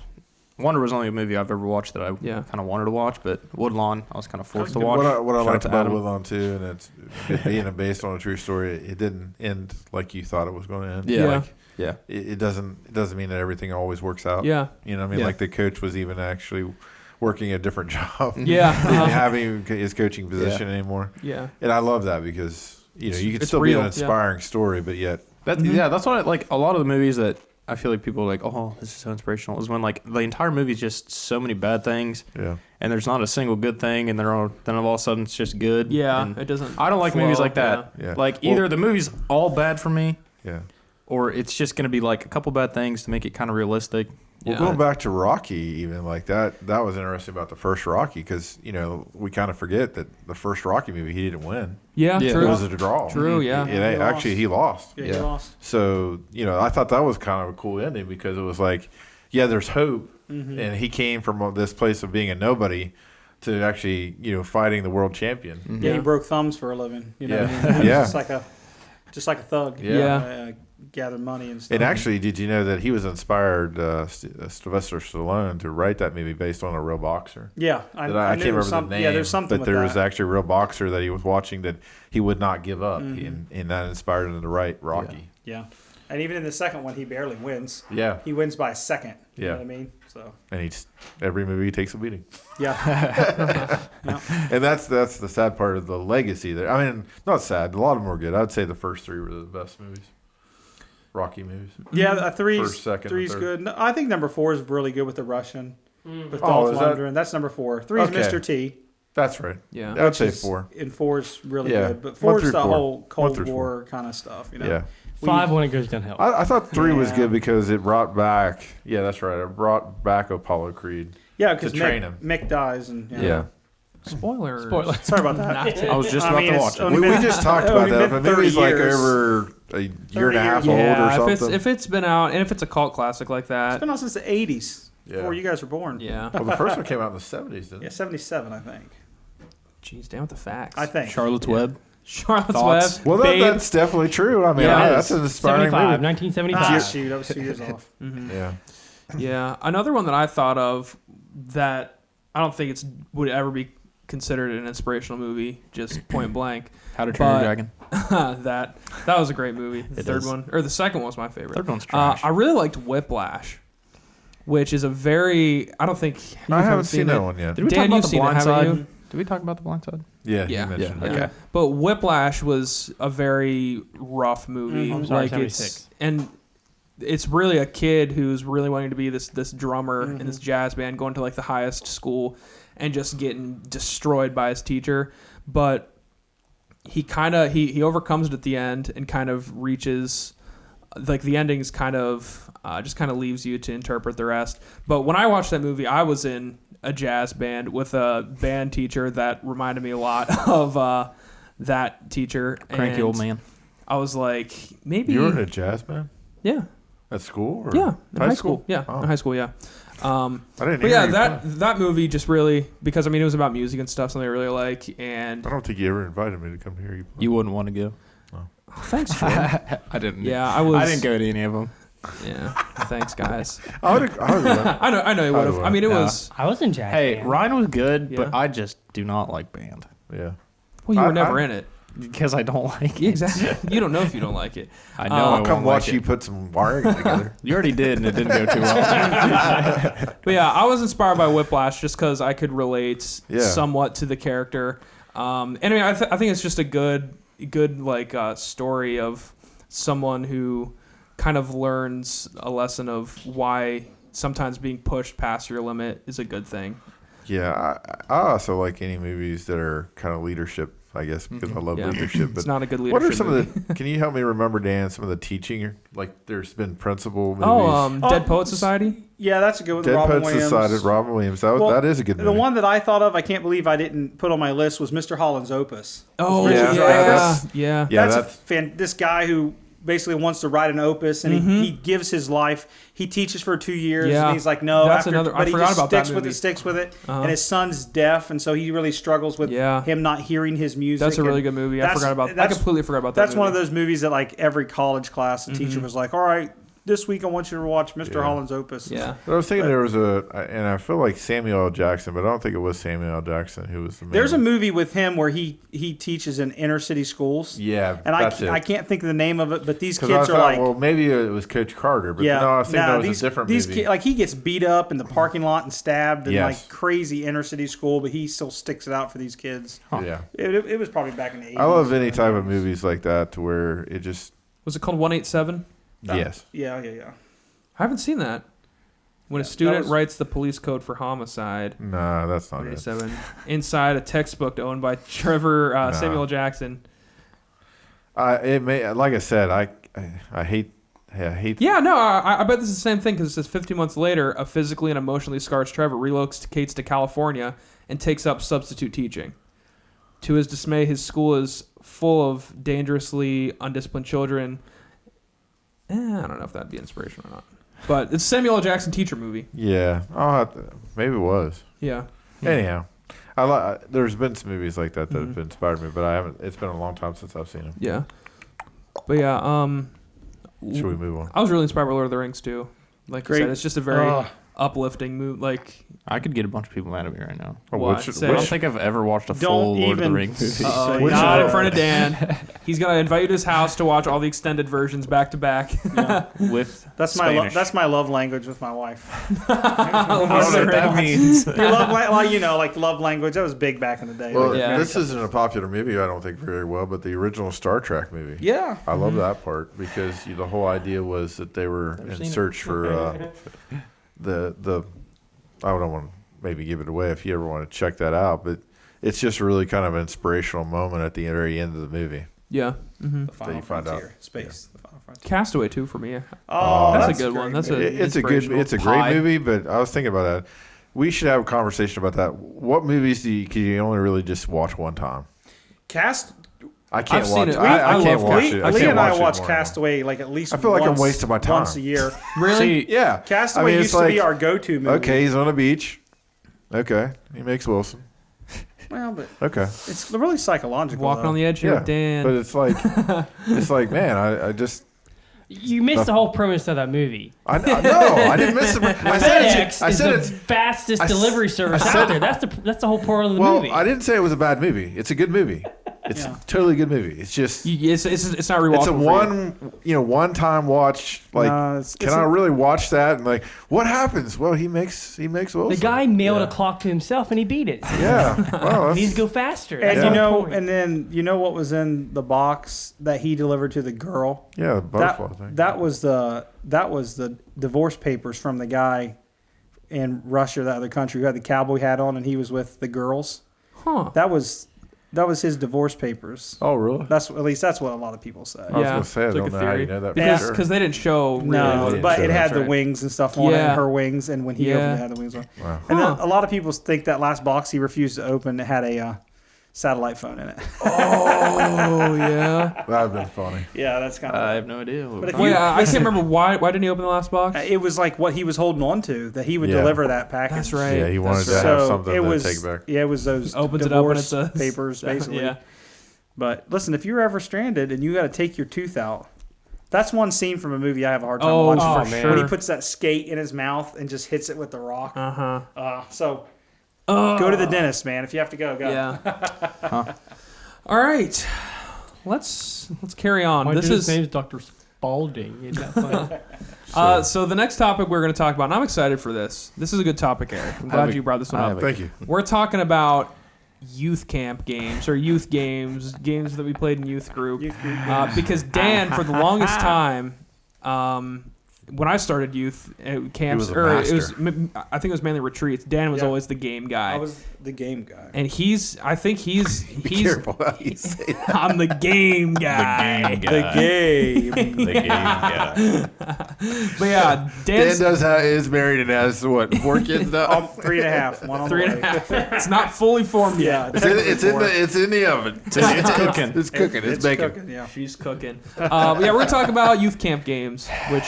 Wonder was only a movie I've ever watched that I kind of wanted to watch, but Woodlawn I was kind of forced to watch. What I Shout out liked to about Adam. Woodlawn too, and it's it being based on a true story, it didn't end like you thought it was going to end. Yeah. Like, Yeah. it doesn't mean that everything always works out. Yeah. You know what I mean? Yeah. Like the coach was even actually working a different job. Yeah. Didn't have his coaching position anymore. Yeah. And I love that because you can It's still real, be yeah. an inspiring story, but yet Yeah, that's what like a lot of the movies that I feel like people are like, oh, this is so inspirational, is when like the entire movie is just so many bad things, yeah. and there's not a single good thing, and then all of a sudden it's just good. Yeah. And It doesn't. I don't like movies like that. Yeah. Like Well- either the movie's all bad for me, Yeah. or it's just going to be like a couple bad things to make it kind of realistic. Well, Yeah. going back to Rocky, even like that was interesting about the first Rocky because we kind of forget that the first Rocky movie he didn't win. Yeah. Yeah. It True. was a draw. True, yeah. He lost. Yeah, Yeah. he lost. So I thought that was kind of a cool ending because it was like, yeah, there's hope, and he came from this place of being a nobody to actually fighting the world champion. Yeah, he broke thumbs for a living. You know, Yeah. what I mean? Yeah. just like a thug. Yeah. Gather money and stuff. And actually, did you know that he was inspired Sylvester Stallone to write that movie based on a real boxer? yeah, I knew can't there was remember the name. Yeah, there's something but with there that. was actually a real boxer that he was watching that he would not give up, and that inspired him to write Rocky. Yeah, and even in the second one, he barely wins. Yeah, He wins by a second. You know Yeah. what I mean? So and every movie he takes a beating, yeah, and that's the sad part of the legacy there. I mean, not sad. A lot of them were good. I'd say the first three were the best movies, Rocky movies. yeah. Three's First, second, and three's third. good. No, I think number 4 is really good with the Russian with Oh, Dolph is that- Lundgren. That's number 4. 3 is Okay. Mr. T. That's right. Yeah. I'd say which is- 4. And 4 is really Yeah. good, but 1 4 through is the 4. whole 1 Cold through 4. War kind of stuff. Yeah. 5 when it goes downhill. I thought 3 was Yeah. good because it brought back. Yeah, that's right. It brought back Apollo Creed. Yeah, because to train him. Mick dies and Yeah. Spoilers. Spoiler. Sorry about that. I was just I about mean, to it's watch it. only We been- just talked only about that. been But 30 maybe like years. over a year and a half years. old Yeah. or If something. it's been out and if it's a cult classic like It's that. been on since the 80s, Yeah. before you guys were born. Yeah. Well, the first one came out in the 70s, didn't Yeah, it? 77, I think. Jeez, down with the facts. I think. Charlotte's Web. Charlotte's Thoughts? Web. Well, Babe. that's definitely true. I mean, Yeah, that's an inspiring 75, movie. 1975. Shoot, that was 2 years off. Yeah. Yeah, another one that I thought of that I don't think it's would ever be considered an inspirational movie, just point blank. How to Train Your Dragon. that was a great movie. The third one, or the second one was my favorite. Third one's trash. I really liked Whiplash, which is a very I don't think you I haven't seen that one yet. Did we Dan, talk about you've the seen it, Blind haven't Side? you? Did we talk about the Blind Side? Yeah, Yeah. you mentioned Yeah, that. okay. Yeah. But Whiplash was a very rough movie. I'm sorry, like 76. it's really a kid who's really wanting to be this drummer in this jazz band, going to like the highest school and just getting destroyed by his teacher. But he kind of he overcomes it at the end and kind of reaches like the ending's kind of just kind of leaves you to interpret the rest. But when I watched that movie, I was in a jazz band with a band teacher that reminded me a lot of that teacher. Cranky and old man. I was like, maybe You were in a jazz band yeah, at school? Or yeah, in high high school. Yeah, Oh. in high school. Yeah. I didn't. But hear yeah, you play. that movie just really because I mean it was about music and stuff, something I really like. And I don't think you ever invited me to come hear you play. You wouldn't want to go. thanks, Troy. I didn't. Yeah, I was. I didn't go to any of them. Yeah, thanks, guys. I would have. I know you would have. I mean, it No. was. I was in jazz. Hey, band. Ryan was good, Yeah. but I just do not like band Yeah. Well, you were I- never I- in it. because I don't like Yeah, it. exactly. You don't know if you don't like it. I know. I'll I come won't watch like you it. put some wiring together. You already did, and it didn't go too well. But yeah, I was inspired by Whiplash just because I could relate Yeah. somewhat to the character. And I mean, I think it's just a good like story of someone who kind of learns a lesson of why sometimes being pushed past your limit is a good thing. Yeah, I also like any movies that are kind of leadership, I guess, because I love Yeah. leadership. But It's not a good leadership what are some movie. of the? Can you help me remember, Dan? Some of the teaching, like there's been principal movies. Dead Poet Society? Yeah, that's a good one. Dead Robin Poets Williams. Society, Robin Williams. Well, That is a good movie. The one that I thought of, I can't believe I didn't put on my list, was Mr. Holland's Opus. Oh, Richard yeah. Dreyfuss. Yeah. Yeah, That's this guy who basically wants to write an opus, and he gives his life. He teaches for 2 years, Yeah. and he's like, no. That's another- I but he forgot just about that sticks with movie. it, sticks with it. Uh-huh. And his son's deaf, and so he really struggles with Yeah. him not hearing his music. That's a really and good movie. I forgot about I that's- completely forgot about that That's one of movie. those movies that like every college class, the teacher was like, all right, this week I want you to watch Mr. Yeah. Holland's Opus. Yeah. But I was thinking there was and I feel like Samuel L. Jackson, but I don't think it was Samuel L. Jackson who was the main. There's a movie with him where he teaches in inner city schools. Yeah, And that's it. I can't think of the name of it, but these 'Cause kids I are thought, like, well, maybe it was Coach Carter, but yeah, no, I was thinking that was these, a different these movie. like he gets beat up in the parking lot and stabbed in Yes. like crazy inner city school, but he still sticks it out for these kids. Yeah, It was probably back in the 80s. I love any type of movies like that to where it just Was it called 187? yes. Yeah. I haven't seen that. When a Yeah, student that was- writes the police code for homicide, Nah, that's not it. 187, inside a textbook owned by Trevor Samuel Jackson. It may, like I said, I hate. Yeah, no, I bet this is the same thing because it says 15 months later, a physically and emotionally scarred Trevor relocates to California and takes up substitute teaching. To his dismay, his school is full of dangerously undisciplined children. I don't know if that'd be inspirational or not. But it's a Samuel L. Jackson teacher movie. Yeah, maybe it was. Yeah. Anyhow, there's been some movies like that that have inspired me, but I haven't. It's been a long time since I've seen them. Yeah. But yeah, Should we move on? I was really inspired by Lord of the Rings too. Like you Great. said, it's just a very uplifting movie. Like, I could get a bunch of people mad at me right now. What? Say I don't it. think I've ever watched a Don't full Lord of the even Rings movie. uh-oh, Which not one? in front of Dan. He's gonna invite you to his house to watch all the extended versions back to back. With That's Spanish. that's my love language with my wife. I don't know what that means. Your love, well, you know, like love language. That was big back in the day. Well, Like, Yeah. this isn't a popular movie, I don't think very well, but the original Star Trek movie. yeah. I love that part because the whole idea was that they were in seen it. search for the. I don't want to maybe give it away if you ever want to check that out, but it's just really kind of an inspirational moment at the very end of the movie. Yeah. Mm-hmm. The final you find out. frontier. Space. The final frontier. Castaway too for me. Oh, That's a good one. That's a It's a good, inspirational. it's a great Pie. movie, but I was thinking about that. We should have a conversation about that. What movies can you only really just watch one time? Cast. I can't I've watch seen it. it. I I can't love watch Lee, it. I Lee can't and I watch it watch more. Castaway like at least I feel like I'm once- wasting my time. once a year. Really? See, Yeah. Castaway I mean, it's used to be like, our go-to movie. Okay, he's on a beach. Okay, he makes Wilson. Well, but Okay. it's really psychological. Walking though. on the edge here Yeah, with Dan. but it's like, man, I just. You missed the whole premise of that movie. I didn't miss it. I said FedEx is the fastest delivery service out there. That's the whole part of the movie. I didn't say it was a bad movie. It's a good movie. It's a totally good movie. It's just It's not rewatchable. it's a one time watch. Like, can I really watch that? And like, what happens? Well, he makes Wilson. The guy mailed a clock to himself and he beat it. Yeah. Well, He needs to go faster. And That's the point. and then what was in the box that he delivered to the girl? yeah, the butterfly thing. That was the divorce papers from the guy in Russia, that other country, who had the cowboy hat on, and he was with the girls. Huh. That was his divorce papers. Oh, really? That's what a lot of people say. I was going to say, I it's like don't a know how you theory. know that for sure. Because they didn't show. No, really but sure, it had that's the right. wings and stuff on it, Yeah. and her wings, and when he opened it, it had the wings on. Wow. And then a lot of people think that last box he refused to open, it had a satellite phone in it. Oh yeah. That would have been funny. Yeah, that's kind I of. have no idea. But if Well, you- yeah, I can't remember why. Why didn't he open the last box? It was like what he was holding on to, that he would Yeah. deliver that package. That's right. Yeah, he wanted to That's have right. something it to was, take back. Yeah, it was those Opens it up and it divorce says papers, basically. Yeah. But listen, if you're ever stranded and you got to take your tooth out, that's one scene from a movie I have a hard time Oh, watching. for man. sure. When he puts that skate in his mouth and just hits it with the rock. So Uh-huh. go to the dentist, man. If you have to go. Yeah. All right. Let's carry on. My This dude's is name's Dr. Spalding. Isn't that funny? so the next topic we're going to talk about, and I'm excited for this. This is a good topic, Eric. I'm glad you brought this one up. Thank you. We're talking about youth camp games or youth games that we played in youth group. Because Dan, for the longest time, when I started youth camps, He was a I think it was mainly retreats. Dan was Yeah. always the game guy. I was the game guy. And I think he's Be careful how you say that. I'm the game guy. The game. The game guy. But yeah, Dan Dan's is married and has what, 4 kids now? 3.5. One on the 3.5. way. It's not fully formed Yeah, yet. It's in the oven. It's cooking. It's cooking. It's baking. cooking, yeah. She's cooking. But yeah, we're gonna talk about youth camp games, which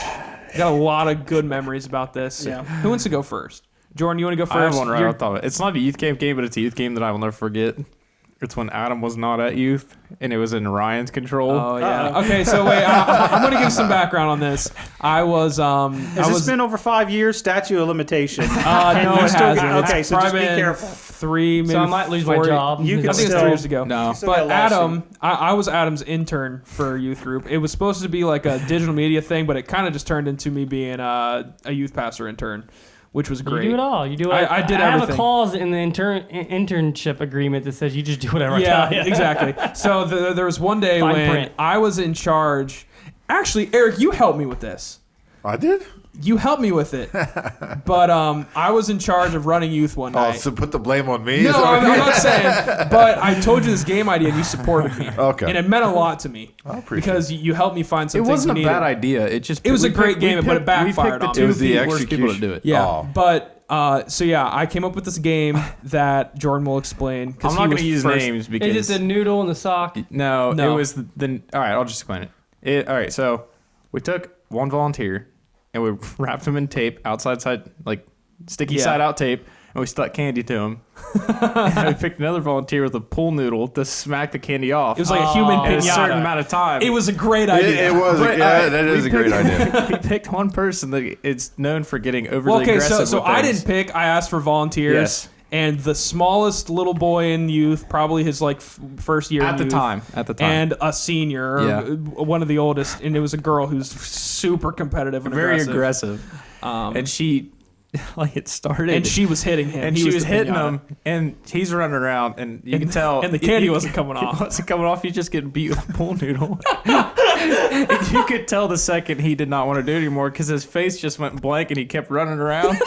got a lot of good memories about this. Yeah. Who wants to go first? Jordan, you want to go first? I have one right You're- off the top of it. It's not a youth camp game, but it's a youth game that I will never forget. It's when Adam was not at youth, and it was in Ryan's control. Oh yeah. Okay, so wait, I'm gonna give some background on this. I was Has this been over 5 years? Statute of limitation. no, you it still hasn't. got- okay, It's so just probably be been careful. 3, maybe So I might lose my 4 job. You I can think it's still- 3 years ago. No. still got a But lawsuit. Adam, I was Adam's intern for youth group. It was supposed to be like a digital media thing, but it kind of just turned into me being a youth pastor intern, which was great. You do it all. You do. I did I have everything. a clause in the internship agreement that says you just do whatever. I Yeah, tell you. exactly. So there was one day Fine when print. I was in charge. Actually, Eric, you helped me with this. I did? You helped me with it, but I was in charge of running youth one Oh, night. so put the blame on me? No, Is that what I'm not saying. But I told you this game idea, and you supported me. Okay. And it meant a lot to me I appreciate because you helped me find some It things wasn't we a bad needed. idea. It just It was we a great picked- game, we but it picked- backfired we on picked me. the It was the two worst people to do it. Yeah, Oh. but so yeah, I came up with this game that Jordan will explain. 'cause I'm he not going was to use first. names because Is it the noodle and the sock? no, No. it was the. All right, I'll just explain it. All right, so we took one volunteer and we wrapped him in tape, side, like sticky Yeah. side out tape, and we stuck candy to him. And we picked another volunteer with a pool noodle to smack the candy off. It was like a human in a certain pinata. amount of time. It was a great It, idea. it was. But, Yeah, that we is a great picked- idea. We picked one person that is known for getting overly Well, okay, aggressive. so with I things. didn't pick. I asked for volunteers. Yes. And the smallest little boy in youth, probably his like first year at in the youth, time. and a senior, or Yeah. one of the oldest, and it was a girl who's super competitive and very aggressive. And she, like, it started. and she was hitting him, and He she was the hitting pinata. him, and he's running around, and you can tell. and the candy he- wasn't coming off. It wasn't coming off. He's just getting beat with a pool noodle. And you could tell the second he did not want to do it anymore because his face just went blank, and he kept running around.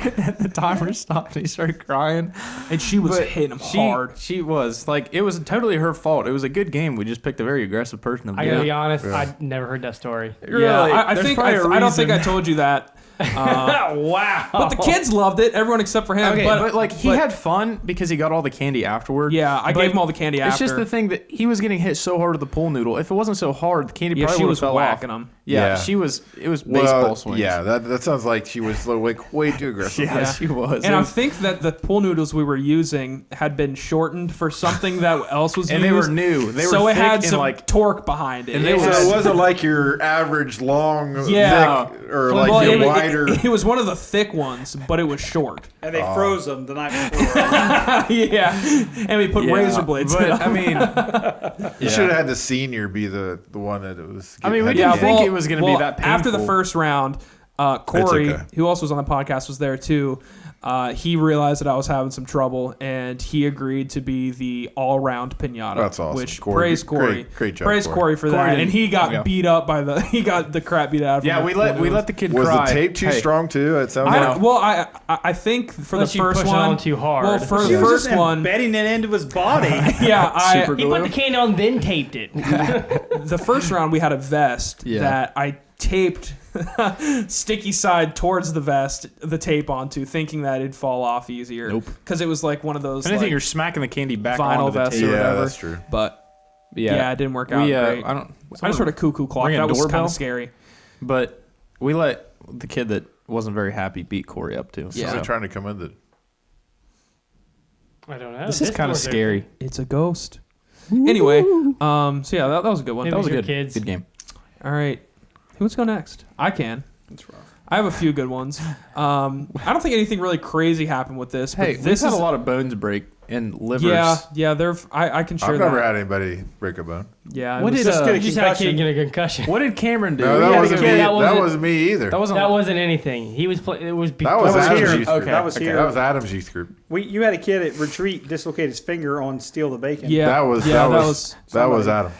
And then the timer stopped, and he started crying. And she was But hitting him she, hard. She was like, it was totally her fault. It was a good game. We just picked a very aggressive person to I do gotta it. be honest. I never heard that story. Yeah, I There's think probably a I don't think I reason. told you that. Wow. But the kids loved it. Everyone except for him. Okay, but like he but- had fun because he got all the candy afterward. Yeah, I But gave him all the candy It's after. just the thing that he was getting hit so hard with the pool noodle. If it wasn't so hard, the candy Yeah, probably she would was have fell whacking off. him. Yeah. It was baseball swings. Yeah, that sounds like she was like way too aggressive. Yeah, she was. And I think that the pool noodles we were using had been shortened for something that else was and used. they were new. They were so it thick had and some like torque behind it. and they So were- it wasn't like your average long, Yeah. thick, or like Well, your it, wider. it was one of the thick ones, but it was short. And they froze them the night before. Yeah, and we put Yeah, razor blades. in But them. I mean, You should have had the senior be the one that it was. I mean, we had didn't to- think it was going to be that painful. After the first round, Corey, okay. who also was on the podcast, was there too. He realized that I was having some trouble, and he agreed to be the all-round pinata. That's awesome. Which Corey, praise Corey, great job, praise Corey. Corey for that. Corey And he got yeah. beat up by he got the crap beat out of him. Yeah, we let the kid Was cry. the tape too Hey, strong too? It sounds I, like. I think for Unless the you first push it one on too hard. Well, for She the was first just one, embedding it into his body. yeah, Super He put the candy on, then taped it. the first round we had a vest Yeah. that I taped sticky side towards the vest, the tape onto, thinking that it'd fall off easier. Nope. Because it was like one of those If anything, like, you're smacking the candy back vinyl onto the vest tape. or Yeah, whatever. that's true. But yeah, it didn't work out we, great. I don't. I just heard a cuckoo clock. ring a That was kind doorbell? of scary. But we let the kid that wasn't very happy beat Corey up too. Yeah. So they're trying to come in the. I don't know. This is kind of door's scary. It's a ghost. Anyway, so yeah, that was a good one. Maybe That was a your good, kids. good game. All right, who's go next? I can. That's rough. I have a few good ones. I don't think anything really crazy happened with this. Hey, but we've this had is a lot of bones break and livers. yeah. I can share I've that. never had anybody break a bone. Yeah. it What was- did Just get a You just had a kid concussion. get a concussion. What did Cameron do? No, He that had wasn't to me. go- that That wasn't- wasn't me either. That wasn't. That wasn't anything. He was play. It was before. That was was Adam's here. youth group. Okay. That was here. That was Adam's youth group. You had a kid at retreat dislocate his finger on Steal the Bacon. Yeah. That was yeah, that was Adam.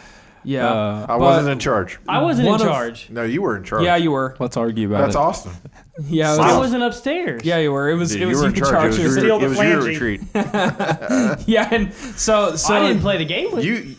yeah. I But- wasn't in charge. I wasn't in one of- charge. No, you were in charge. Yeah, you were. Let's argue about That's it. awesome. Yeah. It I was, wasn't upstairs. yeah, you were. It was. Dude, It was you were in charge. It was Steal your, the it was your flangy. retreat. yeah, and so I didn't play the game with you. You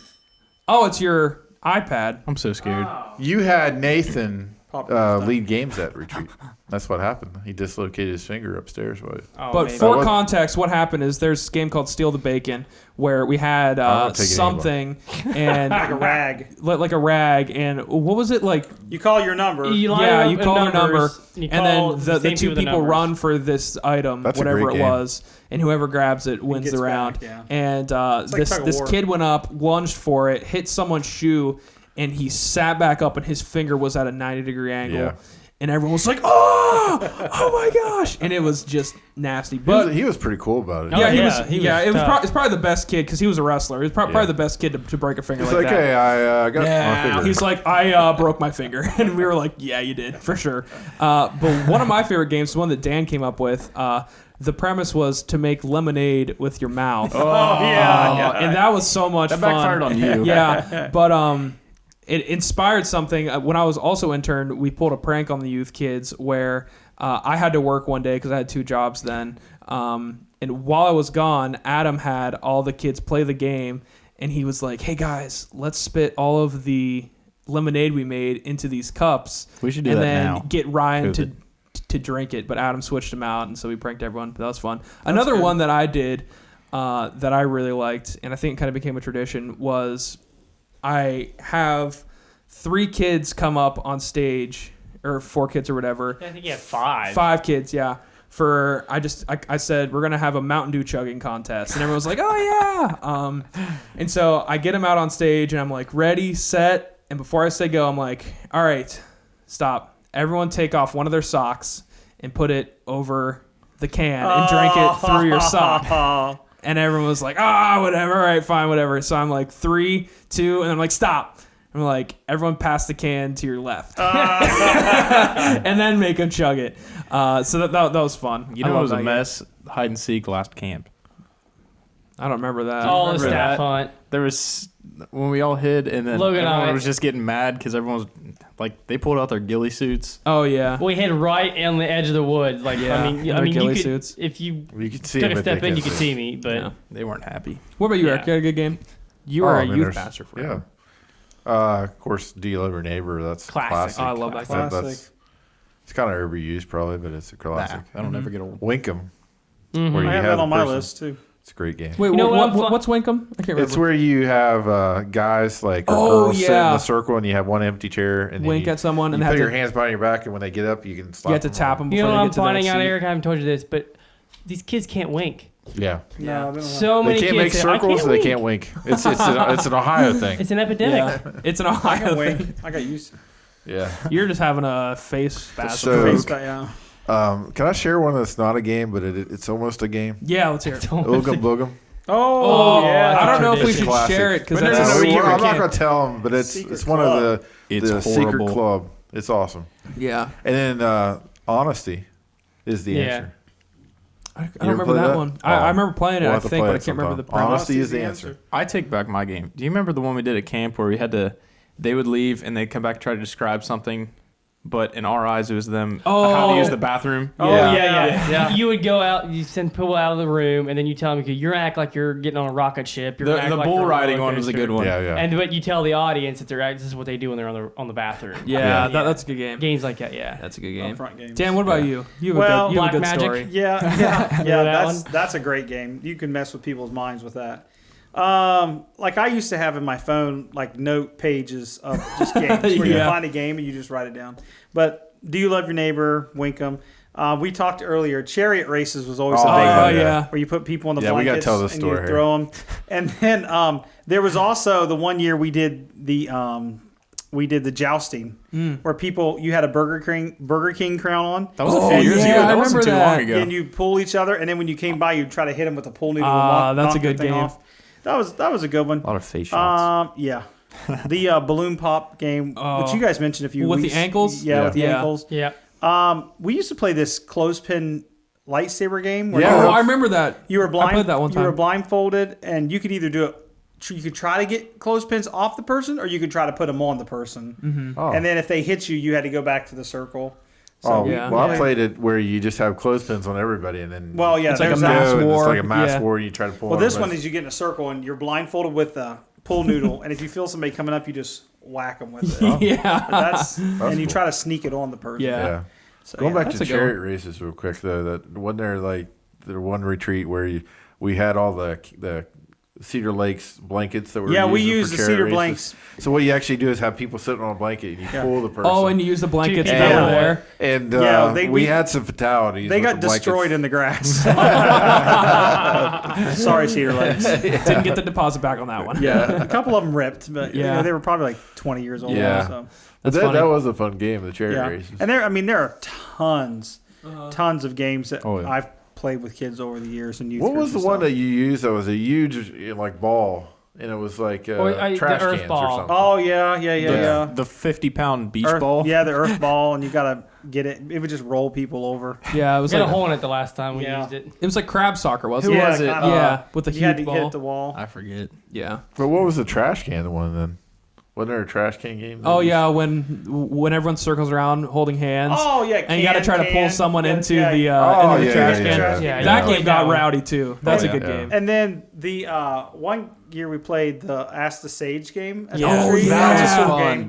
oh, it's your iPad. I'm so scared. you had Nathan Pop stuff. lead games at retreat. That's what happened. He dislocated his finger upstairs. Oh, But maybe. for was- context, what happened is there's this game called Steal the Bacon where we had I'm not taking something and Like a rag. like a rag, and what was it like? You call your number. You line Yeah, up you the call a number, numbers, you and call then the same two with the people numbers. run for this item, That's a whatever great it game. was, and whoever grabs it wins gets the round. back, yeah. And like this tug of this war. kid went up, lunged for it, hit someone's shoe, and he sat back up, and his finger was at a 90-degree angle. Yeah. And everyone was like, "Oh my gosh!" And it was just nasty. But he was pretty cool about it. Oh, yeah, he yeah, was. he Yeah, was it was. tough. It's probably the best kid because he was a wrestler. He was probably Yeah. the best kid to break a finger He's like like, that. hey, I got my Yeah, finger. he's like, I broke my finger, and we were like, yeah, you did for sure. But one of my favorite games, the one that Dan came up with, the premise was to make lemonade with your mouth. Oh, yeah. And that was so much That fun. backfired on you. Yeah, but it inspired something. When I was also intern, we pulled a prank on the youth kids where I had to work one day because I had 2 jobs then. And while I was gone, Adam had all the kids play the game, and he was like, "Hey guys, let's spit all of the lemonade we made into these cups, We should do and that then now. get Ryan COVID. to drink it." But Adam switched him out, and so we pranked everyone. But that was fun. Another one that I did that I really liked, and I think it kind of became a tradition, was I have 3 kids come up on stage, or 4 kids or whatever. I think you had 5. 5 kids, yeah. I said we're gonna have a Mountain Dew chugging contest, and everyone was like, "Oh yeah!" And so I get them out on stage, and I'm like, "Ready, set," and before I say go, I'm like, "All right, stop! Everyone, take off one of their socks and put it over the can and drink it through your sock." And everyone was like, whatever, all right, fine, whatever. So I'm like 3, 2, and I'm like, stop. I'm like, everyone pass the can to your left. And then make them chug it. So that was fun. You I know, it love was a that mess. Hide and seek last camp. game. I don't remember that. All the remember staff that? hunt. There was when we all hid, and then Logan and everyone I- was just getting mad because everyone was like, they pulled out their ghillie suits. Oh, yeah. We hid right on the edge of the woods. Like Yeah, I mean, their you ghillie could, suits. if you You could see took him a if they step in, you could could see me. But Yeah. They weren't happy. What about you, Yeah. Eric? You had a good game? You were Oh, a man, youth there's- pastor for Yeah. Of course, Deal Over Neighbor. That's Classic. classic. Oh, I love that game. Classic. It's kind of overused probably, but it's a classic. That'll never get old. Winkum. Mhm. Where you I have have that the on my person- list too. It's a great game. Wait, You know what? what's Winkum? I can't remember. It's where you have guys like or Oh, girls sit in yeah. a circle and you have one empty chair and Wink then at someone you and put have your to, hands behind your back and when they get up you can slap you have to tap them You before know what they I'm get to the finding next out, seat. Eric? I haven't told you this, but these kids can't wink. Yeah. No, they don't know. So They many can't kids make say, "I circles, can't they wink." can't wink. It's an Ohio thing. It's an epidemic. Yeah, it's an I Ohio can thing. wink. I got used to Yeah. You're just having a face spasm. So- face, but yeah. Can I share one that's not a game, but it's almost a game? Yeah, let's hear it. Oogum Boogum. Oh, yeah. I don't know if we It's should classic. share it because But no, that's no, a no, secret. I'm not Can't- going to tell them, but Secret it's one of the It's secret horrible. club. It's awesome. Yeah, And then honesty is the Yeah. answer. I don't ever remember play that that? one. Oh. I remember playing it, We'll I have to think, play but I it can't remember the sometime. premise. Honesty is the answer. I take back my game. Do you remember the one we did at camp where we had to? They would leave and they'd come back and try to describe something, but in our eyes it was them how to use the bathroom. Oh, Yeah. yeah. You would go out, you send people out of the room, and then you tell them, you're act like you're getting on a rocket ship. You're The act like bull you're on riding roller one was a coaster." good one. Yeah, yeah. And but you tell the audience that this is what they do when they're on the bathroom. Yeah, that's a good game. Games like that, yeah. That's a good game. Front games. Dan, what about you? You have Well, a good, you have a good Black story. Magic. Yeah. Remember that That's a great game. You can mess with people's minds with that. Like I used to have in my phone like note pages of just games where you Yeah. find a game and you just write it down. But Do You Love Your Neighbor, Winkum. We talked earlier. Chariot races was always a big Oh, one. yeah. Where you put people in the Yeah, we gotta blankets tell this and story you here. throw them. And then there was also the one year we did the jousting where you had a Burger King crown on. That was a Oh, few years yeah, ago. I That wasn't too remember long that. ago. And you pull each other, and then when you came by, you'd try to hit them with a pull needle. Ah, and that's knock a good the thing game. Off. That was a good one. A lot of face shots. Yeah. The balloon pop game, which you guys mentioned a few With weeks. the ankles? Yeah, with the Yeah. ankles. Yeah. We used to play this clothespin lightsaber game. Where Yeah. Oh, I remember that. you were blind. I played that one You were time. blindfolded, and you could either do it. You could try to get clothespins off the person, or you could try to put them on the person. Oh. And then if they hit you, you had to go back to the circle. Oh, Yeah. well, I Yeah. played it where you just have clothespins on everybody, and then Well, yeah, It's like there's a that. mass go, and war. It's like a mass Yeah. war. You try to pull. Well, this one everybody. is you get in a circle and you're blindfolded with a pull noodle, and if you feel somebody coming up, you just whack them with it. Yeah. That's and you cool. try to sneak it on the person. Yeah. Yeah. So, Going yeah. back that's to a good chariot races real quick though, that wasn't there like the one retreat where we had all the Cedar Lakes blankets that were Yeah, we using use for the chariot Cedar races. blanks. So what you actually do is have people sitting on a blanket and you Yeah. pull the person. Oh, and you use the blankets Two that people. were there. And Yeah, we had some fatalities. They with got the blankets. destroyed in the grass. Sorry, Cedar Lakes. Didn't get the deposit back on that one. Yeah, a couple of them ripped, but Yeah. they were probably like 20 years old. Yeah. So. But That's funny. that was a fun game, the chariot Yeah, races. and there are tons of games that Oh, yeah. I've played with kids over the years and youth What was groups the and one stuff. that you used that was a huge like ball, and it was like Oh, the trash earth cans ball. or something? Oh yeah. The 50-pound beach Earth- ball. Yeah, the earth ball, and you gotta get it. It would just roll people over. Yeah, it We was had like a hole in it the last time we Yeah. used it. it was like crab soccer, wasn't Who it? was it? kinda. Yeah, with the You had huge to ball. hit the wall. I forget. Yeah. But what was the trash can one then? Wasn't there a trash can game? Oh yeah, when everyone circles around holding hands. Oh yeah, And you got to try to pull someone into the Oh, into the yeah, trash yeah, can. yeah, yeah. That Yeah. game got Yeah. rowdy too. That's Oh, a good yeah. game. And then the one year we played the Ask the Sage game. At Yeah. the Oh, retreat. yeah. That was a cool Fun. game.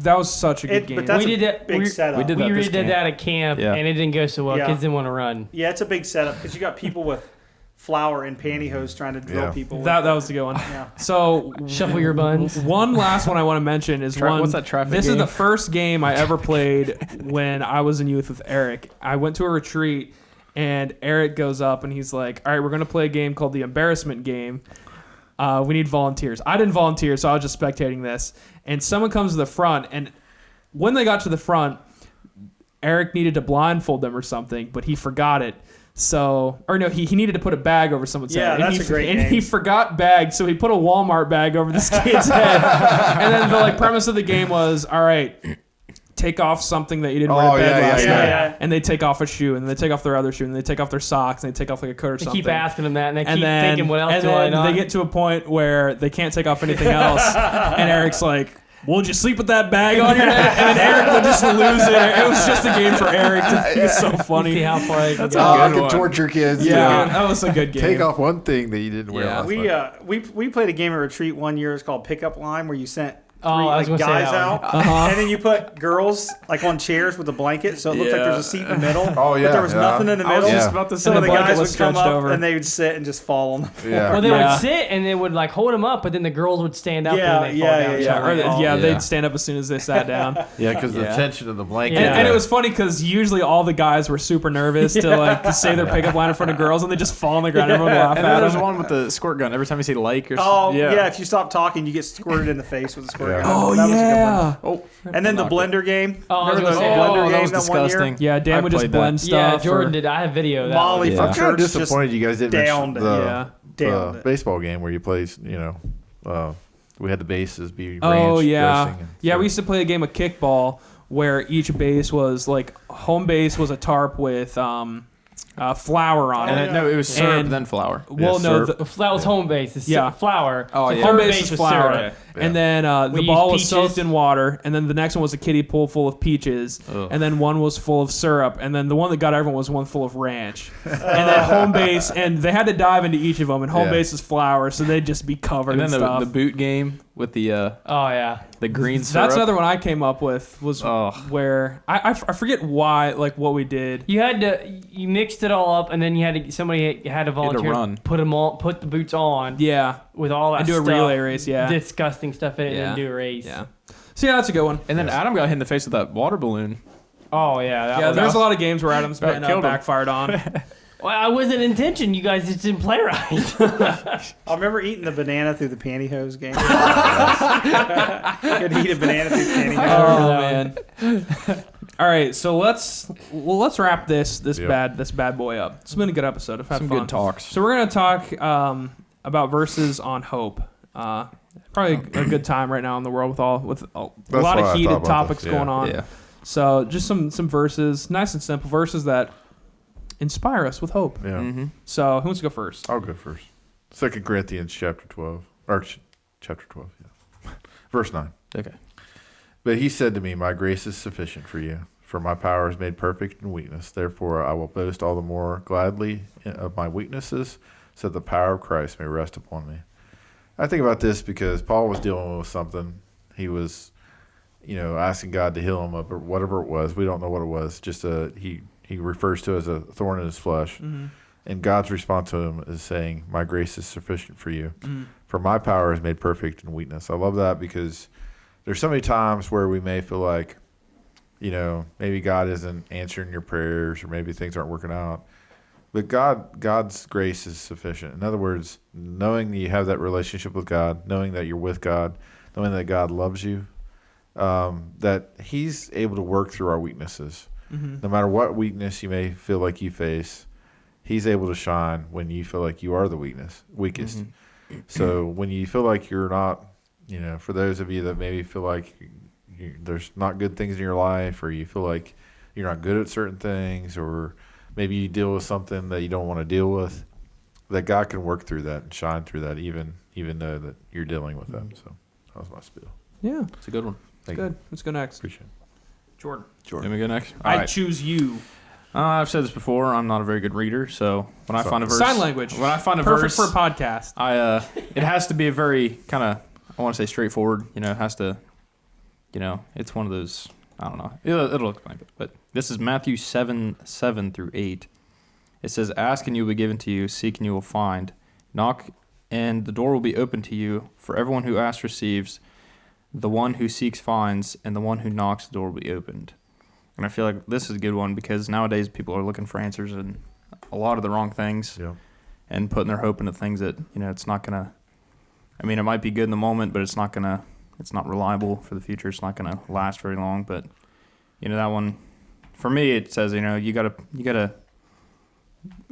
That was such a good But game. that's We a did that- big we- setup. we did that We this redid camp. that at camp, Yeah. and it didn't go so well. Yeah. Kids didn't want to run. Yeah, it's a big setup because you got people with flour and pantyhose trying to drill Yeah. people. That was a good one. Yeah. So Shuffle your buns. one last one I want to mention is one. What's that traffic This is game? the first game I ever played when I was in youth with Eric. I went to a retreat and Eric goes up and he's like, "All right, we're gonna play a game called the Embarrassment Game. We need volunteers." I didn't volunteer, so I was just spectating this. And someone comes to the front, and when they got to the front, Eric needed to blindfold them or something, but he forgot it. So, or no, he needed to put a bag over someone's Yeah, head. that's and a great And game. he forgot bag, so he put a Walmart bag over this kid's head. And then the premise of the game was, all right, take off something that you didn't wear to bed last yeah, night. yeah. And they take off a shoe, and then they take off their other shoe, and they take off their socks, and they take off like a coat or They something. keep asking them that, and they And keep then, thinking, what else and do I then know? they get to a point where they can't take off anything else, and Eric's like, "Well, would you sleep with that bag on your head?" And then Eric would just lose it. It was just a game for Eric. It's so See funny. how far I can That's go. a I good could one. torture kids. Yeah, too. that was a good game. Take off one thing that you didn't wear Yeah. last night. We played a game at retreat one year. It's called Pickup Line, where you sent I was like gonna say guys that one. out, and then you put girls like on chairs with a blanket, so it looked like there's a seat in the middle. Oh, yeah, but there was yeah. nothing in the I was middle. just about to say. So And the the blanket guys was would come stretched up over. and they would sit and just fall on the floor. Yeah. Well, they Yeah. would sit and they would like hold them up, but then the girls would stand up Yeah, and they yeah, fall down. yeah, So, Or, like, oh. Yeah. they'd stand up as soon as they sat down. Yeah, because the Yeah. tension of the blanket. Yeah. And it was funny because usually all the guys were super nervous to like say their pickup line in front of girls, and they just fall on the ground. Everyone would laugh And at then there's them. one with the squirt gun. Every time you see Lake or Oh something. yeah. If you stop talking, you get squirted in the face with a squirt Yeah. gun. Oh That was a good one. yeah, Oh, And then the knocked it. blender game. Oh, I was Remember gonna the say, blender that game was that one year? disgusting. yeah. Dan I would just played that. blend stuff. Yeah, Jordan or- did. I have video of that. Molly Yeah. from I'm kind of church just disappointed you guys didn't downed mention it. the, Yeah. downed it. baseball game where you play, we had the bases be Oh ranch yeah, dressing and yeah. stuff. We used to play a game of kickball where each base was like home base was a tarp with flour on And it. no, it was syrup, And- then flour. Well, no, syrup. That was home base. It's Yeah. flour. Oh, So yeah. home third base was flour, syrup. and then We the used ball was peaches. soaked in water, and then the next one was a kiddie pool full of peaches, Ugh. and then one was full of syrup, and then the one that got everyone was one full of ranch, and then home base, and they had to dive into each of them, and home Yeah. base is flour, so they'd just be covered And in then stuff. the boot game with the Oh yeah. green syrup. That's another one I came up with was Oh. where I forget why like what we did. You mixed it all up, and then you had to somebody had to volunteer run. put the boots on Yeah, with all that and do a stuff, relay race. Yeah, disgusting stuff in it, Yeah. and then do a race. yeah. So yeah, that's a good one. And then Adam got hit in the face with that water balloon. Oh yeah. That Yeah, was, there's a lot of games where Adam's That been killed him. backfired on. Well, I wasn't intention. You guys just didn't play right. I remember eating the banana through the pantyhose game. Could eat a banana through pantyhose. Oh man. All right, so let's wrap this Yep. bad boy up. It's been a good episode. I've had Some fun. good talks. So we're gonna talk about verses on hope. Probably a good time right now in the world with a That's lot why I of thought heated about topics this, yeah. going on. Yeah. So just some verses, nice and simple verses that inspire us with hope. Yeah. Mm-hmm. So who wants to go first? I'll go first. 2 Corinthians chapter 12. Chapter 12, yeah. Verse 9. Okay. But he said to me, my grace is sufficient for you, for my power is made perfect in weakness. Therefore I will boast all the more gladly of my weaknesses, so that the power of Christ may rest upon me. I think about this because Paul was dealing with something. He was, asking God to heal him of whatever it was. We don't know what it was. Just he refers to it as a thorn in his flesh. Mm-hmm. And God's response to him is saying, my grace is sufficient for you. Mm-hmm. For my power is made perfect in weakness. I love that because there's so many times where we may feel like, maybe God isn't answering your prayers or maybe things aren't working out. But God's grace is sufficient. In other words, knowing that you have that relationship with God, knowing that you're with God, knowing that God loves you, that he's able to work through our weaknesses. Mm-hmm. No matter what weakness you may feel like you face, he's able to shine when you feel like you are the weakest. Mm-hmm. So when you feel like you're not, for those of you that maybe feel like there's not good things in your life, or you feel like you're not good at certain things, or maybe you deal with something that you don't want to deal with, that God can work through that and shine through that, even though that you're dealing with that. So that was my spiel. Yeah, It's a good one. Thank good. you. Let's go next. Appreciate it. Jordan. Let me go next. All I right. choose you. I've said this before. I'm not a very good reader, so when I find a verse, Sign language. When I find a Perfect verse, for a podcast. it has to be a very kind of, I want to say straightforward. It has to, it's one of those. I don't know. It'll explain it. But this is Matthew 7:7-8. It says, "Ask and you will be given to you; seek and you will find; knock and the door will be opened to you. For everyone who asks receives; the one who seeks finds; and the one who knocks, the door will be opened." And I feel like this is a good one because nowadays people are looking for answers in a lot of the wrong things Yeah. and putting their hope into things that, it's not going to, it might be good in the moment, but it's not reliable for the future. It's not going to last very long. But, that one, for me, it says, you gotta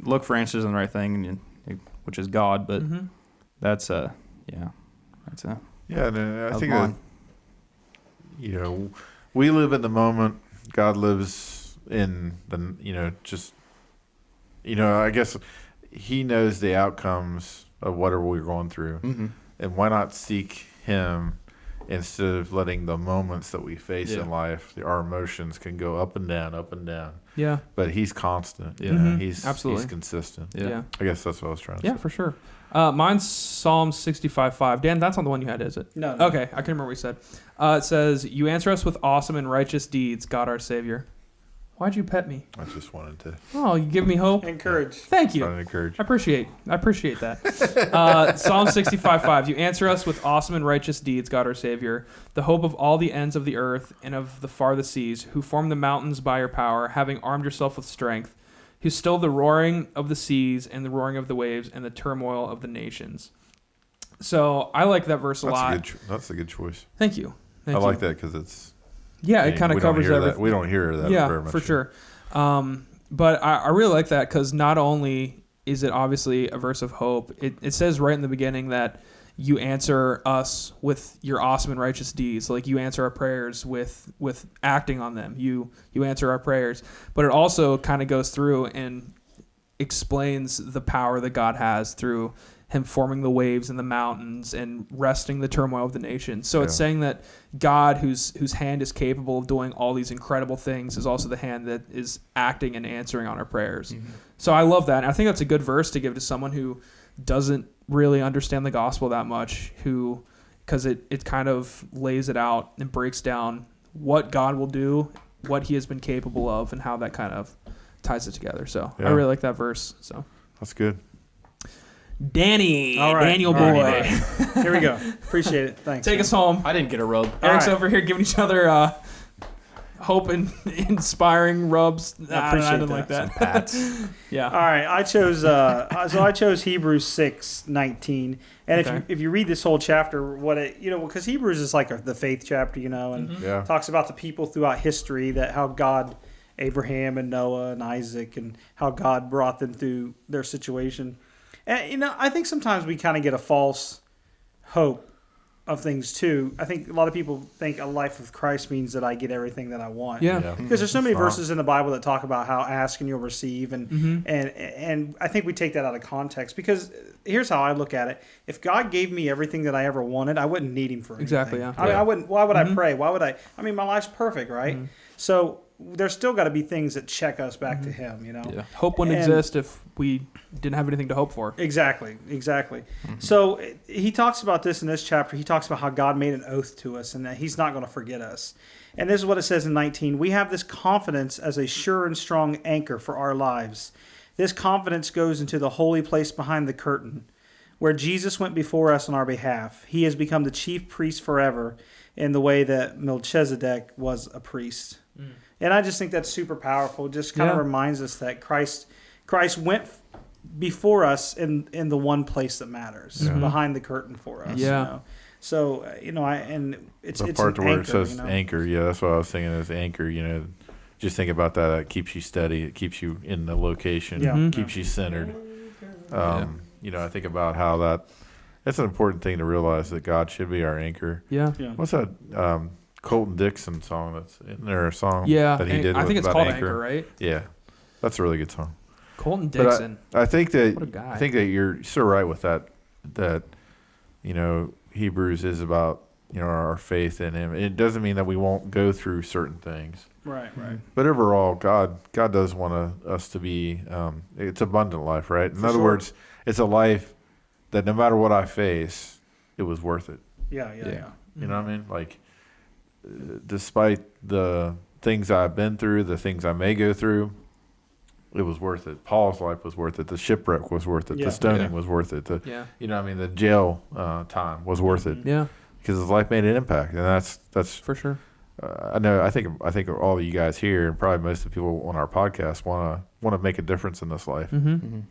look for answers in the right thing, which is God. But Mm-hmm. that's Yeah, and I that's think mine. that, we live in the moment. God lives in the, I guess he knows the outcomes of whatever we're going through. Mm-hmm. And why not seek him instead of letting the moments that we face Yeah. in life, our emotions can go up and down, up and down. Yeah. But he's constant. Yeah. Mhm. He's Absolutely. He's consistent. Yeah. I guess that's what I was trying to Yeah, say. for sure. Mine's Psalm 65:5. Dan, that's not the one you had, is it? No. Okay, I couldn't remember what you said. It says, "You answer us with awesome and righteous deeds, God our Savior." Why'd you pet me? I just wanted to Oh, you give me hope. Encourage. Thank try you. to encourage. I appreciate that. Psalm 65:5. You answer us with awesome and righteous deeds, God our Savior, the hope of all the ends of the earth and of the farthest seas, who formed the mountains by your power, having armed yourself with strength, who stilled the roaring of the seas and the roaring of the waves and the turmoil of the nations. So I like that verse a lot. That's a good choice. Thank you. Thank I you. like that because it's. Yeah, it kind of we don't covers hear everything. that. We don't hear that Yeah, very much. for sure. But I really like that because not only is it obviously a verse of hope, it says right in the beginning that you answer us with your awesome and righteous deeds. Like you answer our prayers with acting on them. You answer our prayers. But it also kind of goes through and explains the power that God has through him forming the waves and the mountains and resting the turmoil of the nations. So it's Yeah. saying that God, whose hand is capable of doing all these incredible things, is also the hand that is acting and answering on our prayers. Mm-hmm. So I love that. And I think that's a good verse to give to someone who doesn't really understand the gospel that much, because it kind of lays it out and breaks down what God will do, what he has been capable of, and how that kind of ties it together. So I Yeah. really like that verse. So That's good. Danny, All right. Daniel All boy, right. Here we go. Appreciate it. Thanks. take us home. I didn't get a rub. Eric's right. over here giving each other hope and inspiring rubs. I appreciate didn't that. like that. Pats. Yeah. All right, I chose I chose Hebrews 6:19, and Okay. if you read this whole chapter, because Hebrews is like the faith chapter, and Yeah. talks about the people throughout history, that how God, Abraham and Noah and Isaac, and how God brought them through their situation, and I think sometimes we kind of get a false hope of things too. I think a lot of people think a life with Christ means that I get everything that I want. Yeah. Because there's so many It's not. verses in the Bible that talk about how ask and you'll receive, and Mm-hmm. and I think we take that out of context, because here's how I look at it: if God gave me everything that I ever wanted, I wouldn't need Him for anything. Exactly, yeah. I mean, Yeah. I wouldn't. Why would Mhm. I pray? Why would I? I mean, my life's perfect, right? Mhm. So there's still got to be things that check us back to Mm-hmm. Him. Yeah. Hope wouldn't And- exist if we didn't have anything to hope for. Exactly. So he talks about this in this chapter. He talks about how God made an oath to us and that He's not going to forget us. And this is what it says in 19. We have this confidence as a sure and strong anchor for our lives. This confidence goes into the holy place behind the curtain, where Jesus went before us on our behalf. He has become the chief priest forever in the way that Melchizedek was a priest. And I just think that's super powerful. Just kind of Yeah. reminds us that Christ went before us in the one place that matters, Mhm. behind the curtain for us. Yeah. So it's The it's part an where anchor, it says you know? anchor, yeah, that's what I was thinking is anchor. Just think about that. It keeps you steady. It keeps you in the location. Yeah. Mhm. Keeps you centered. I think about how that's an important thing to realize, that God should be our anchor. Yeah. Yeah. What's that Colton Dixon song that's in there? A song Yeah. that he did. I think it's about called Anchor, right? Yeah, that's a really good song. Colton But Dixon. I think that What a guy. you're so right with that. That Hebrews is about our faith in Him. It doesn't mean that we won't go through certain things, Right. but overall, God does want us to be. It's abundant life, right? In For other sure. words, it's a life that no matter what I face, it was worth it. Yeah. You know what I mean? Like, despite the things I've been through, the things I may go through, it was worth it. Paul's life was worth it. The shipwreck was worth it. Yeah. The stoning Yeah. was worth it. Yeah. The jail time was worth it, Yeah. because his life made an impact, and that's. For sure. I think all of you guys here, and probably most of the people on our podcast, want to make a difference in this life. Mm-hmm. And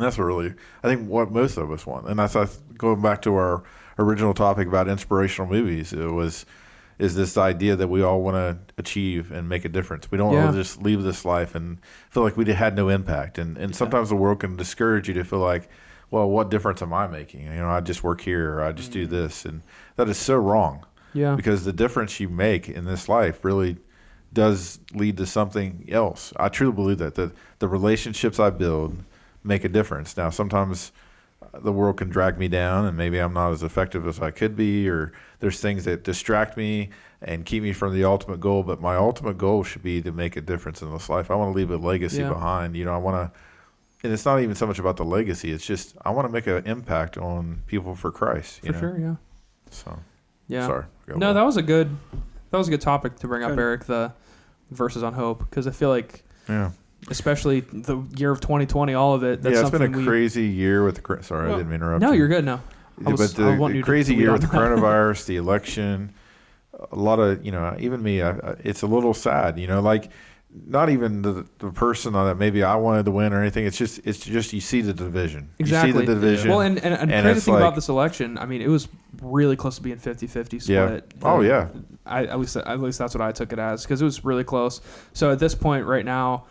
that's what most of us want. And that's going back to our original topic about inspirational movies. Is this idea that we all want to achieve and make a difference. We don't want to just leave this life and feel like we had no impact. And sometimes the world can discourage you to feel like, well, what difference am I making? I just work here, or I just do this. And that is so wrong. Yeah. Because the difference you make in this life really does lead to something else. I truly believe that the relationships I build make a difference. Now, sometimes the world can drag me down, and maybe I'm not as effective as I could be, or there's things that distract me and keep me from the ultimate goal. But my ultimate goal should be to make a difference in this life. I want to leave a legacy behind. I want to, and it's not even so much about the legacy. It's just I want to make an impact on people for Christ. For sure, yeah. So, yeah. Sorry. No, that was a good topic to bring up, Eric. The verses on hope, because I feel like, especially the year of 2020, all of it. That's it's been a crazy year with the. Sorry, I didn't mean to interrupt. No, you. you're good. No, but the crazy year with the coronavirus, the election, a lot of even me. It's a little sad. Like not even the person that maybe I wanted to win or anything. It's just you see the division. Exactly. You see the division. Well, and crazy thing about this election, I mean, it was really close to being 50-50 split. Yeah. At least that's what I took it as, because it was really close. So at this point right now,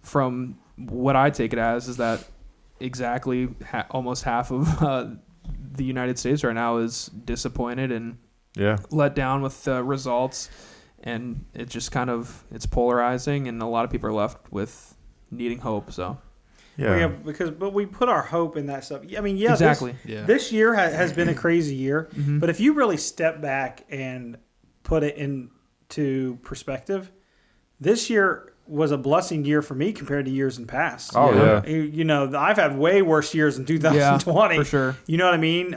from what I take it as, is that exactly almost half of the United States right now is disappointed and let down with the results. And it just it's polarizing, and a lot of people are left with needing hope. So, but we put our hope in that stuff. I mean, exactly. This year has been a crazy year, but if you really step back and put it into perspective, this year was a blessing year for me compared to years in past. Oh yeah. I've had way worse years in 2020. For sure. You know what I mean?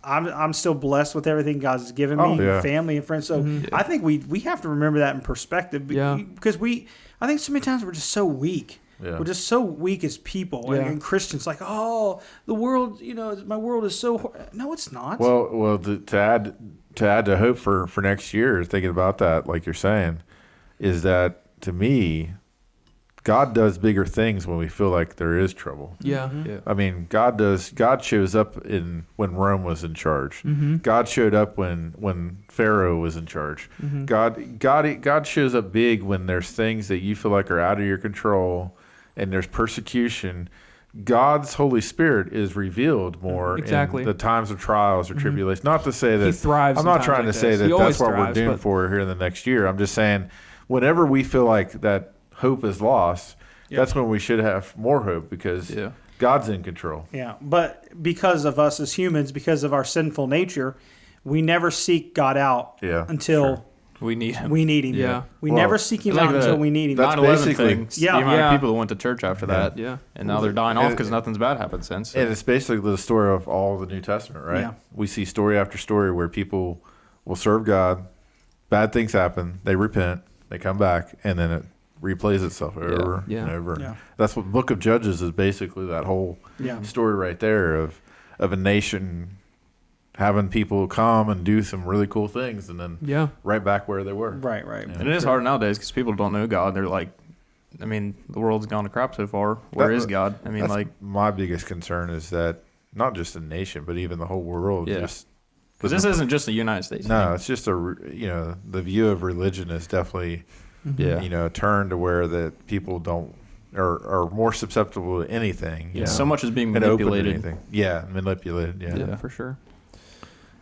I'm still blessed with everything God's given me, family and friends. So I think we have to remember that in perspective, because I think so many times we're just so weak. Yeah. We're just so weak as people and Christians. Like, the world, my world is so. No, it's not. Well, to add to hope for next year, thinking about that, like you're saying, is that to me, God does bigger things when we feel like there is trouble. Yeah. I mean, God shows up when Rome was in charge. Mm-hmm. God showed up when Pharaoh was in charge. Mm-hmm. God shows up big when there's things that you feel like are out of your control and there's persecution. God's Holy Spirit is revealed more in the times of trials or tribulation. Not to say that He thrives. I'm not trying to say that that's what we're doomed for here in the next year. I'm just saying whenever we feel like that hope is lost, that's when we should have more hope, because God's in control. Yeah, but because of us as humans, because of our sinful nature, we never seek God out until we need Him. We need Him. Yeah. We never seek Him out until we need Him. That's basically the amount of people that went to church after that. Yeah. And now they're dying off because nothing's bad happened since. So. And it's basically the story of all the New Testament, right? Yeah. We see story after story where people will serve God, bad things happen, they repent, they come back, and then it replays itself over and over. Yeah. That's what Book of Judges is basically, that whole story right there of a nation having people come and do some really cool things and then right back where they were. Right. Yeah. And it is hard nowadays because people don't know God. They're like, I mean, the world's gone to crap so far. Where is God? I mean, like, my biggest concern is that not just the nation, but even the whole world. Because this isn't just the United States. No, it's just the view of religion is definitely turned to where that people don't are more susceptible to anything. So much is being manipulated. Manipulated. Yeah, for sure.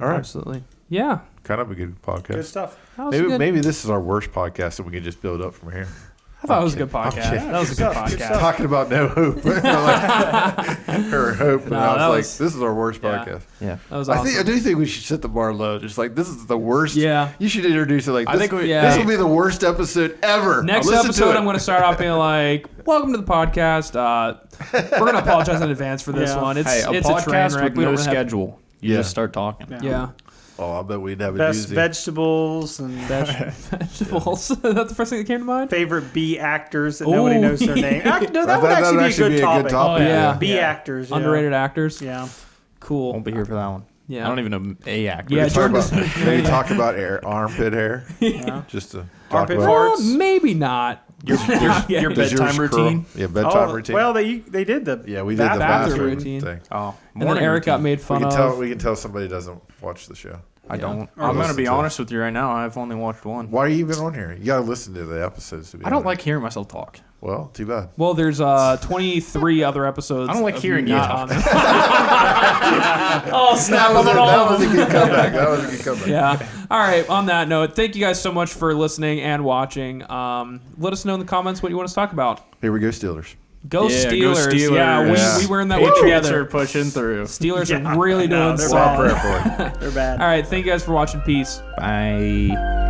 All right. Absolutely. Yeah. Kind of a good podcast. Good stuff. Maybe this is our worst podcast, and we can just build up from here. I thought it was a good podcast. That was a good podcast. Talking about no hope. Or hope. And I was like, this is our worst podcast. Yeah. That was awesome. I do think we should set the bar low. Just like, this is the worst. Yeah. You should introduce it like this. This will be the worst episode ever. Next episode, I'm going to start off being like, welcome to the podcast. We're going to apologize in advance for this one. It's a podcast with no schedule. You just start talking. Yeah. Oh, I bet we'd have best vegetables and vegetables. That's the first thing that came to mind. Favorite B actors that nobody knows their name. No, that would actually be a good topic. Oh, yeah. B actors. Underrated actors. Yeah. Cool. Won't be here for that one. Yeah. I don't even know A actor. Yeah, maybe talk about armpit hair. Yeah. Just to armpit farts. Maybe not. Your bedtime routine. Yeah, bedtime routine. Well, they did the we did the bathroom routine thing. Oh, and then Eric got made fun of. We can tell somebody doesn't watch the show. I don't. I'm going to be honest with you right now. I've only watched one. Why are you even on here? You got to listen to the episodes. I don't like hearing myself talk. Well, too bad. Well, there's 23 other episodes. I don't like hearing you talk. Oh, snap. That was a good comeback. Yeah. All right. On that note, thank you guys so much for listening and watching. Let us know in the comments what you want us to talk about. Here we go, Steelers. Go Yeah, go Steelers. Steelers. Yeah, Yeah. we were in that one Patriots together. are pushing through. Steelers Yeah, are really I know, doing they're We're all solid. prayer for it. They're bad. All right, thank you guys for watching. Peace. Bye.